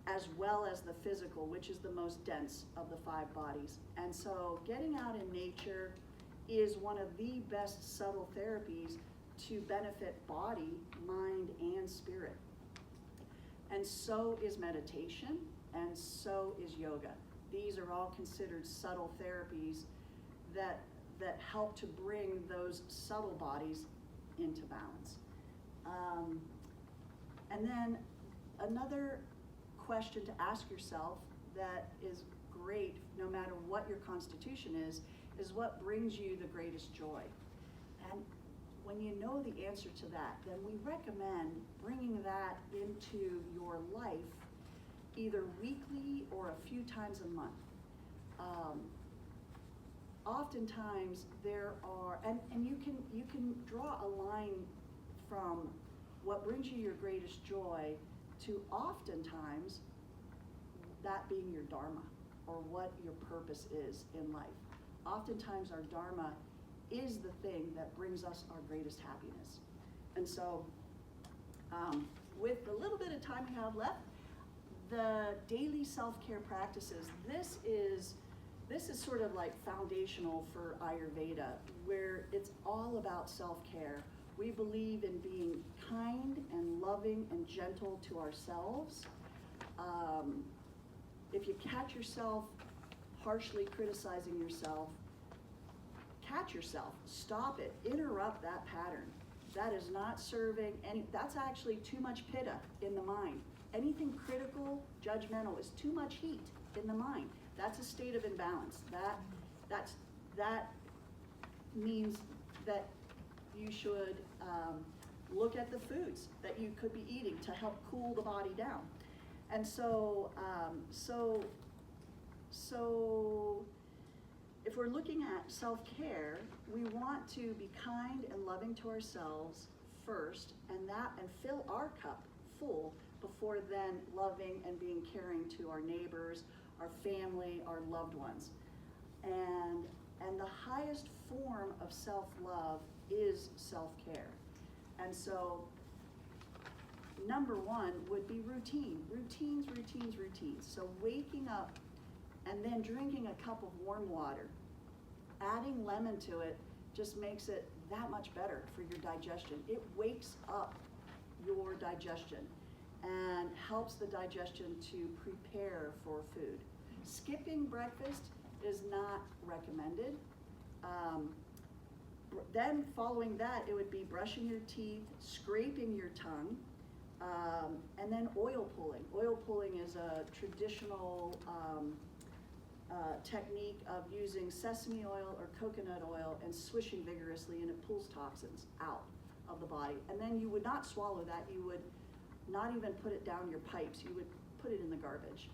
as well as the physical, which is the most dense of the 5 bodies. And so getting out in nature is one of the best subtle therapies to benefit body, mind, and spirit. And so is meditation, and so is yoga. These are all considered subtle therapies that help to bring those subtle bodies into balance. And then another question to ask yourself that is great no matter what your constitution is what brings you the greatest joy? And when you know the answer to that, then we recommend bringing that into your life either weekly or a few times a month. Oftentimes there are, and you can draw a line from what brings you your greatest joy to oftentimes that being your dharma or what your purpose is in life. Oftentimes our dharma is the thing that brings us our greatest happiness. And so with the little bit of time we have left, the daily self-care practices, this is sort of like foundational for Ayurveda, where it's all about self-care. We believe in being kind and loving and gentle to ourselves. If you catch yourself harshly criticizing yourself, catch yourself, stop it, interrupt that pattern. That is not serving that's actually too much pitta in the mind. Anything critical, judgmental is too much heat in the mind. That's a state of imbalance. That means that you should look at the foods that you could be eating to help cool the body down. And so if we're looking at self-care, we want to be kind and loving to ourselves first, and fill our cup full before then loving and being caring to our neighbors, our family, our loved ones. And the highest form of self-love is self-care. And so number one would be routines. So waking up and then drinking a cup of warm water, adding lemon to it just makes it that much better for your digestion. It wakes up your digestion and helps the digestion to prepare for food. Skipping breakfast is not recommended. Then following that, it would be brushing your teeth, scraping your tongue, and then oil pulling. Oil pulling is a traditional technique of using sesame oil or coconut oil and swishing vigorously, and it pulls toxins out of the body. And then you would not swallow that. You would not even put it down your pipes. You would put it in the garbage.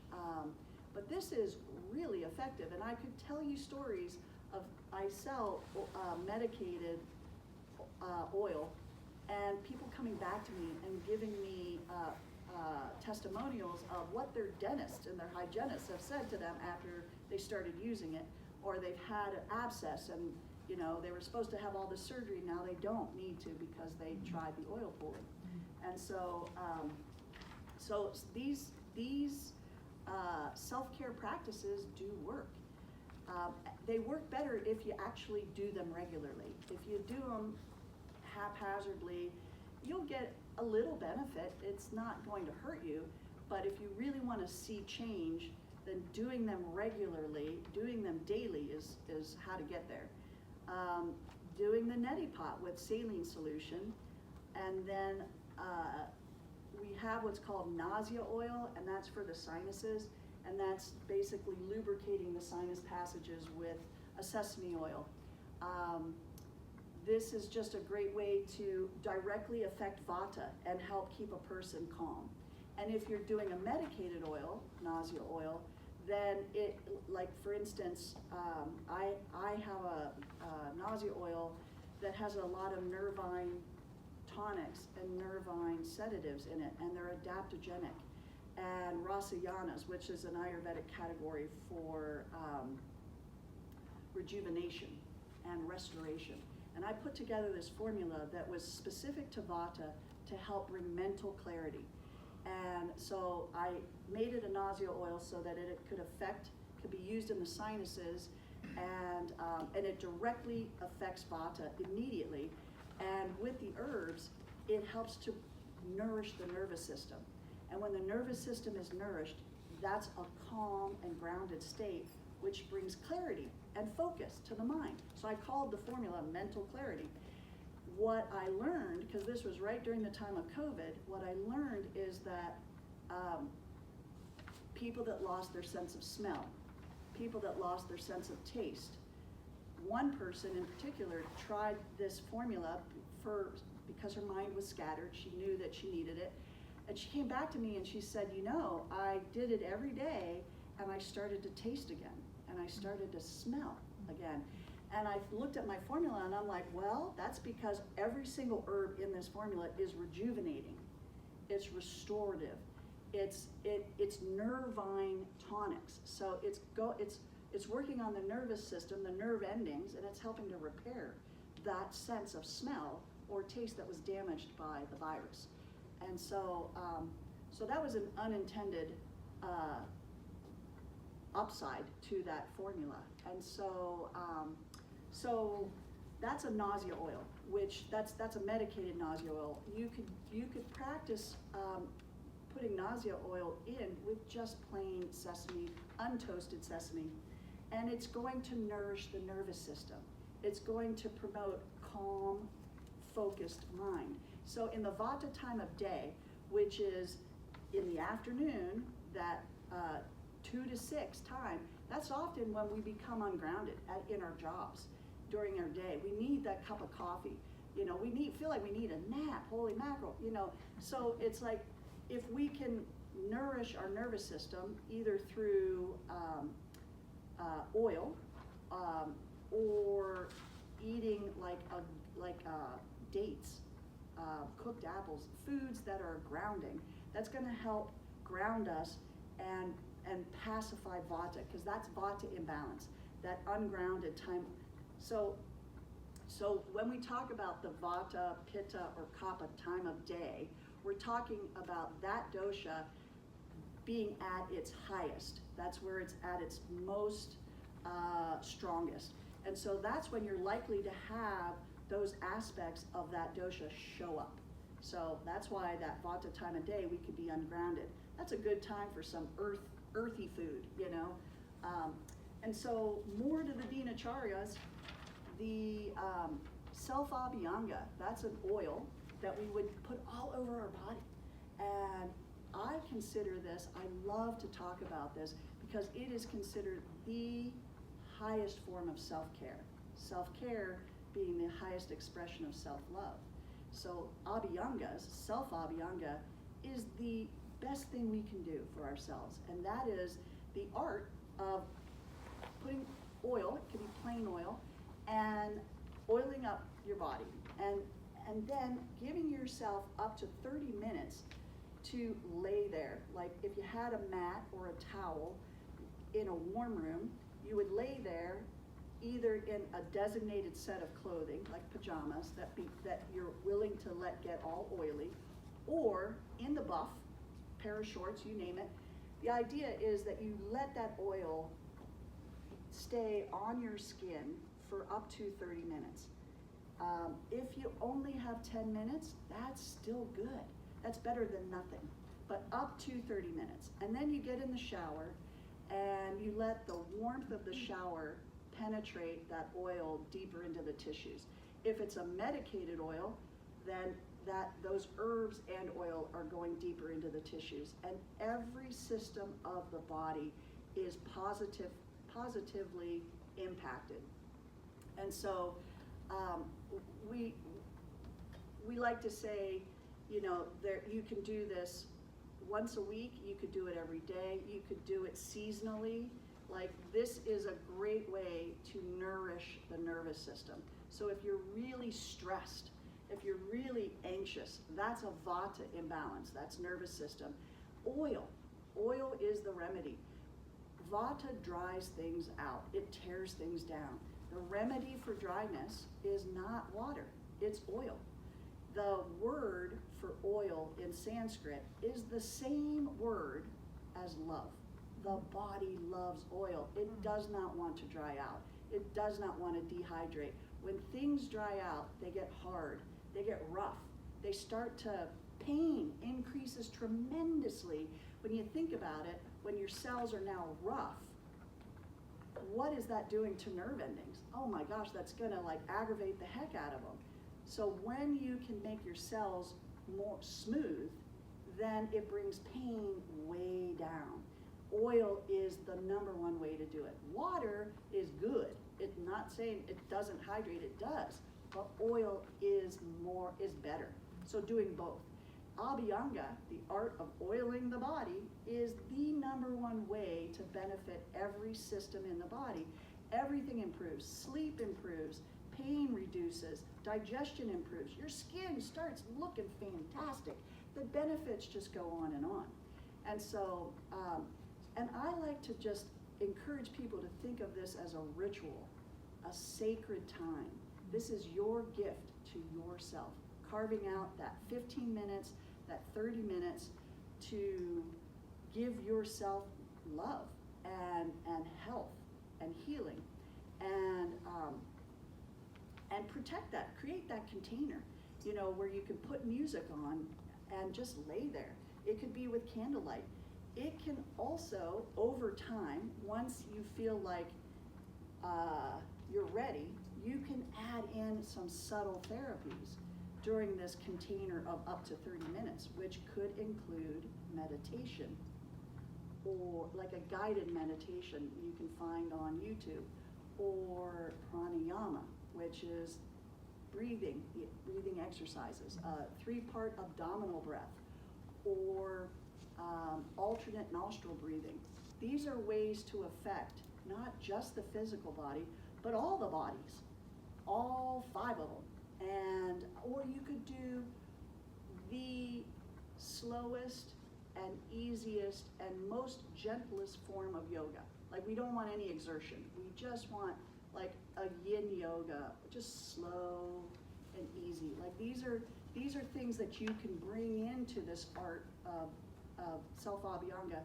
But this is really effective, and I could tell you stories of, I sell medicated oil, and people coming back to me and giving me testimonials of what their dentists and their hygienists have said to them after they started using it, or they've had an abscess and they were supposed to have all this surgery, now they don't need to because they tried the oil pulling. And so these self-care practices do work. They work better if you actually do them regularly. If you do them haphazardly, you'll get a little benefit. It's not going to hurt you, but if you really want to see change, then doing them regularly, doing them daily is how to get there. Doing the neti pot with saline solution, and then we have what's called nausea oil, and that's for the sinuses, and that's basically lubricating the sinus passages with a sesame oil. This is just a great way to directly affect vata and help keep a person calm. And if you're doing a medicated oil, nausea oil, then it, like for instance, I have a nausea oil that has a lot of nervine tonics and nervine sedatives in it, and they're adaptogenic. And rasayanas, which is an Ayurvedic category for rejuvenation and restoration. And I put together this formula that was specific to vata to help bring mental clarity. And so I made it a nausea oil so that it could be used in the sinuses, and it directly affects vata immediately. And with the herbs, it helps to nourish the nervous system. And when the nervous system is nourished, that's a calm and grounded state which brings clarity and focus to the mind. So I called the formula mental clarity. What I learned, because this was right during the time of COVID, what I learned is that people that lost their sense of smell, people that lost their sense of taste. One person in particular tried this formula because her mind was scattered. She knew that she needed it. And she came back to me and she said, you know, I did it every day and I started to taste again and I started to smell again. And I looked at my formula and I'm like, well, that's because every single herb in this formula is rejuvenating. It's restorative. It's nervine tonics. So it's working on the nervous system, the nerve endings, and it's helping to repair that sense of smell or taste that was damaged by the virus. And so that was an unintended upside to that formula. And so that's a nausea oil, which that's a medicated nausea oil. You could practice putting nausea oil in with just plain sesame, untoasted sesame, and it's going to nourish the nervous system. It's going to promote calm, focused mind. So in the Vata time of day, which is in the afternoon, that 2 to 6 time, that's often when we become ungrounded in our jobs during our day. We need that cup of coffee. You know, feel like we need a nap, holy mackerel, you know. So it's like, if we can nourish our nervous system either through oil or eating like dates, cooked apples, foods that are grounding, that's going to help ground us and pacify Vata, because that's Vata imbalance, that ungrounded time. So when we talk about the Vata, Pitta, or Kapha time of day, we're talking about that dosha being at its highest. That's where it's at its most strongest. And so that's when you're likely to have those aspects of that dosha show up. So that's why that Vata time of day, we could be ungrounded. That's a good time for some earthy food, you know. And so more to the dinacharyas, the self-abhyanga, that's an oil that we would put all over our body. And I consider this, I love to talk about this, because it is considered the highest form of self-care. Self-care being the highest expression of self-love. So abhyangas, self-abhyanga, is the best thing we can do for ourselves. And that is the art of putting oil, it can be plain oil, and oiling up your body. And then giving yourself up to 30 minutes to lay there. Like if you had a mat or a towel in a warm room, you would lay there either in a designated set of clothing, like pajamas, that you're willing to let get all oily, or in the buff, pair of shorts, you name it. The idea is that you let that oil stay on your skin for up to 30 minutes. If you only have 10 minutes, that's still good. That's better than nothing, but up to 30 minutes. And then you get in the shower and you let the warmth of the shower penetrate that oil deeper into the tissues. If it's a medicated oil, then those herbs and oil are going deeper into the tissues. And every system of the body is positively impacted. And so we like to say, you know, you can do this once a week, you could do it every day, you could do it seasonally. Like, this is a great way to nourish the nervous system. So if you're really stressed, if you're really anxious, that's a Vata imbalance, that's nervous system. Oil is the remedy. Vata dries things out, it tears things down. The remedy for dryness is not water, it's oil. The word for oil in Sanskrit is the same word as love. The body loves oil. It does not want to dry out. It does not want to dehydrate. When things dry out, they get hard, they get rough. They start to, pain increases tremendously. When you think about it, when your cells are now rough, what is that doing to nerve endings? Oh my gosh, that's gonna like aggravate the heck out of them. So when you can make your cells more smooth, then it brings pain way down. Oil is the #1 way to do it. Water is good. It's not saying it doesn't hydrate, it does. But oil is better. So doing both. Abhyanga, the art of oiling the body, is the #1 way to benefit every system in the body. Everything improves. Sleep improves. Pain reduces. Digestion improves. Your skin starts looking fantastic. The benefits just go on and on. And so, and I like to just encourage people to think of this as a ritual, a sacred time. This is your gift to yourself, carving out that 15 minutes, that 30 minutes to give yourself love and health and healing, and protect that, create that container, you know, where you can put music on and just lay there. It could be with candlelight. It can also, over time, once you feel like you're ready, you can add in some subtle therapies during this container of up to 30 minutes, which could include meditation, or like a guided meditation you can find on YouTube, or pranayama, which is breathing exercises, 3-part abdominal breath, or alternate nostril breathing. These are ways to affect not just the physical body, but all the bodies, all 5 of them. And, or you could do the slowest and easiest and most gentlest form of yoga. Like, we don't want any exertion. We just want like a yin yoga, just slow and easy. Like, these are things that you can bring into this art of self-abhyanga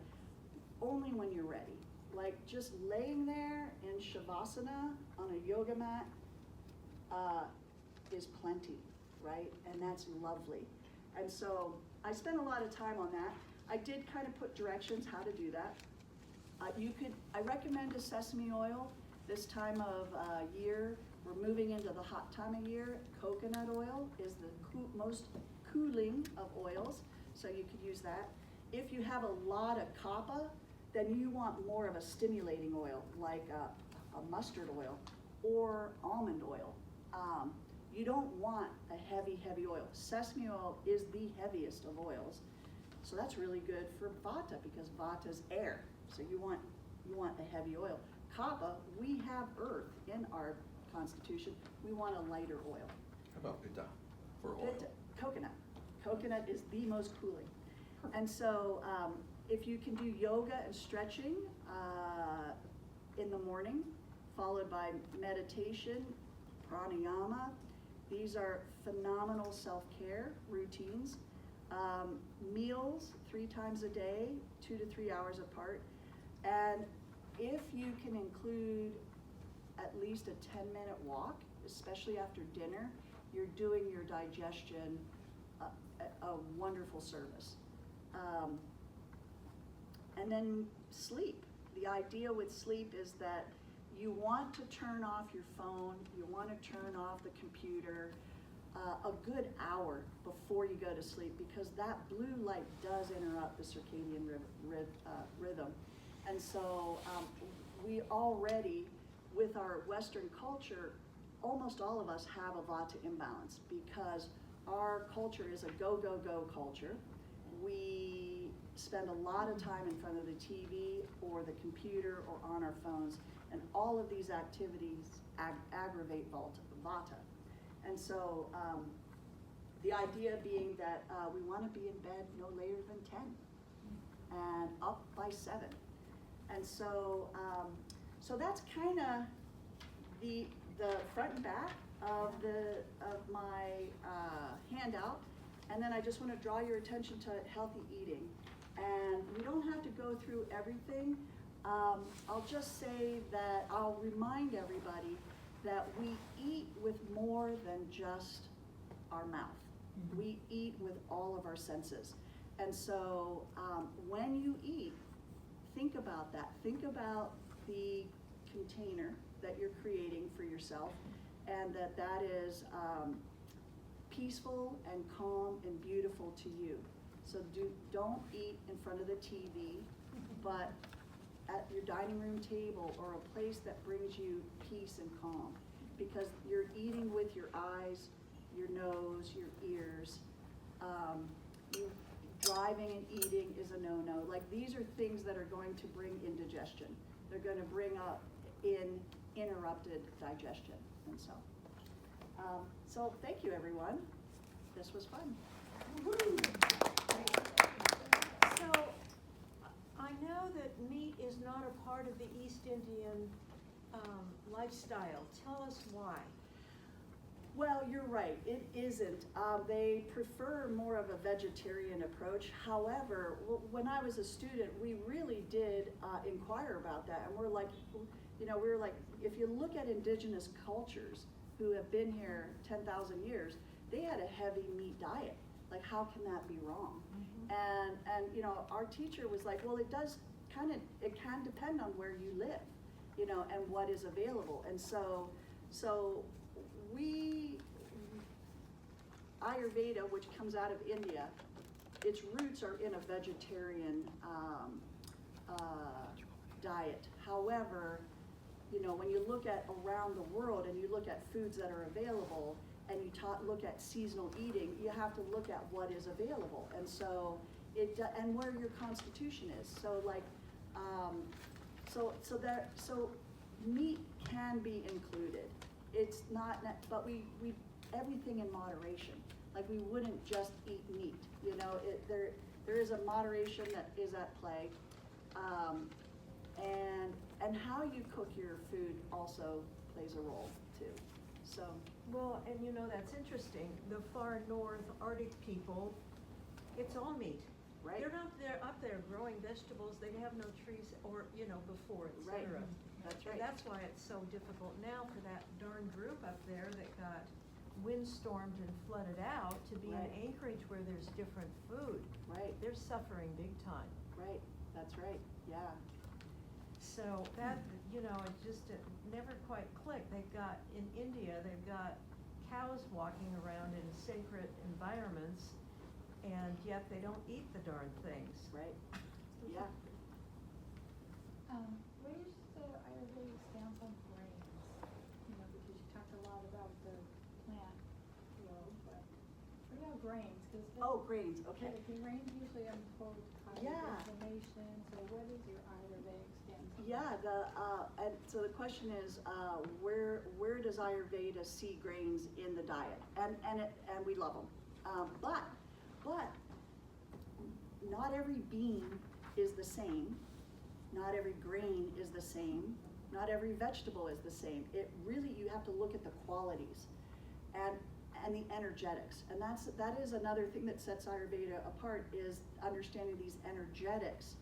only when you're ready. Like, just laying there in shavasana on a yoga mat is plenty, right? And that's lovely. And so I spent a lot of time on that. I did kind of put directions how to do that. I recommend a sesame oil this time of year. We're moving into the hot time of year. Coconut oil is the most cooling of oils, so you could use that. If you have a lot of kapha, then you want more of a stimulating oil, like a mustard oil or almond oil. You don't want a heavy oil. Sesame oil is the heaviest of oils. So that's really good for vata, because vata is air. So you want a heavy oil. Kapha, we have earth in our constitution. We want a lighter oil. How about pitta for oil? Coconut. Coconut is the most cooling. And so if you can do yoga and stretching in the morning, followed by meditation, pranayama, these are phenomenal self-care routines. Meals 3 times a day, 2 to 3 hours apart. And if you can include at least a 10-minute walk, especially after dinner, you're doing your digestion a wonderful service. And then sleep. The idea with sleep is that you want to turn off your phone, you want to turn off the computer a good hour before you go to sleep, because that blue light does interrupt the circadian rhythm. And so we already, with our Western culture, almost all of us have a vata imbalance, because our culture is a go, go, go culture. We spend a lot of time in front of the TV or the computer or on our phones, and all of these activities aggravate vata. And so the idea being that we want to be in bed no later than 10 and up by 7. And so so that's kind of the front and back of my handout. And then I just want to draw your attention to healthy eating. And we don't have to go through everything. I'll just say that I'll remind everybody that we eat with more than just our mouth. Mm-hmm. We eat with all of our senses. And so when you eat, think about that. Think about the container that you're creating for yourself, and that is peaceful and calm and beautiful to you. So don't eat in front of the TV, but at your dining room table or a place that brings you peace and calm, because you're eating with your eyes, your nose, your ears. Driving and eating is a no-no. Like, these are things that are going to bring indigestion. They're going to bring up interrupted digestion, and so thank you, everyone. This was fun. So, I know that meat is not a part of the East Indian lifestyle. Tell us why. Well, you're right, it isn't. They prefer more of a vegetarian approach. However, when I was a student, we really did inquire about that. And we were like, if you look at indigenous cultures who have been here 10,000 years, they had a heavy meat diet. Like, how can that be wrong? Mm-hmm. And our teacher was like, well, it can depend on where you live, and what is available. And so Ayurveda, which comes out of India, its roots are in a vegetarian diet. However, when you look at around the world and you look at foods that are available and you look at seasonal eating, you have to look at what is available. And so and where your constitution is. So like, so meat can be included. It's not, but we everything in moderation. Like, we wouldn't just eat meat, there is a moderation that is at play, and how you cook your food also plays a role too. So, Well, and that's interesting. The far north Arctic people, it's all meat. right, They're up there growing vegetables. They have no trees or, before, et right, cetera. that's And right. that's why it's so difficult now for that darn group up there that got windstormed and flooded out to be Right. in Anchorage where there's different food. Right, They're suffering big time. right, that's right, yeah. So that, it never quite clicked. In India, they've got cows walking around in sacred environments, and yet they don't eat the darn things. Right, yeah. Where's the Ayurvedic stance on grains? Because you talked a lot about the plant world, but what about grains? Oh, grains, okay. The grains usually unfold cause Yeah. inflammation, so what is your Ayurvedic stance on Yeah, that? and so the question is, where does Ayurveda see grains in the diet? And we love them, but not every bean is the same. Not every grain is the same. Not every vegetable is the same. You have to look at the qualities and the energetics. And that is another thing that sets Ayurveda apart, is understanding these energetics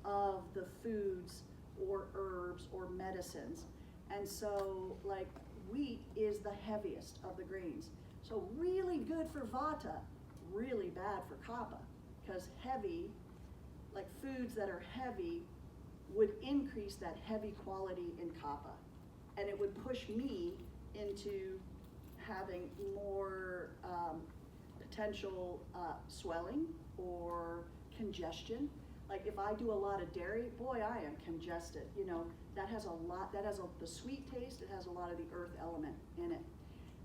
of the foods or herbs or medicines. And so, like, wheat is the heaviest of the grains. So really good for Vata, really bad for Kapha, because heavy, like foods that are heavy, would increase that heavy quality in Kapha. And it would push me into having more potential swelling or congestion. Like, if I do a lot of dairy, boy, I am congested. That has the sweet taste, it has a lot of the earth element in it.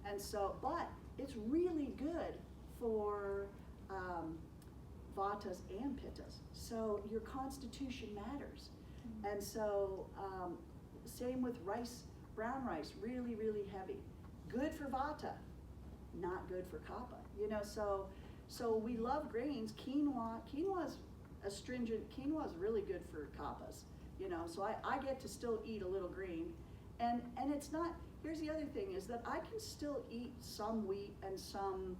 And so, but it's really good for Vatas and Pittas. So your constitution matters. And so, same with rice, brown rice, really, really heavy. Good for Vata, not good for Kapha. So we love grains. Quinoa is astringent. Quinoa is really good for Kappas. So I get to still eat a little grain. And it's not, here's the other thing, is that I can still eat some wheat and some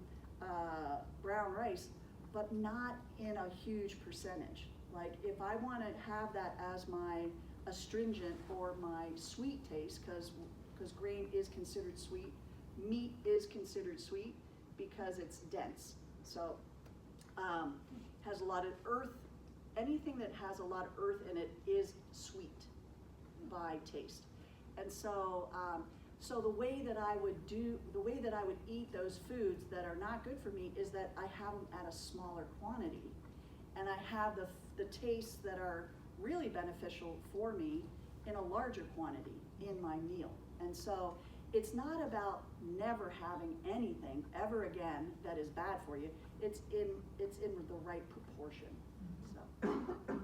brown rice, but not in a huge percentage. Like, if I want to have that as my astringent or my sweet taste, because grain is considered sweet, meat is considered sweet because it's dense. So has a lot of earth. Anything that has a lot of earth in it is sweet by taste. And so, so the way that I would eat those foods that are not good for me is that I have them at a smaller quantity. And I have the tastes that are really beneficial for me in a larger quantity in my meal. And so it's not about never having anything ever again that is bad for you. It's in the right proportion. So.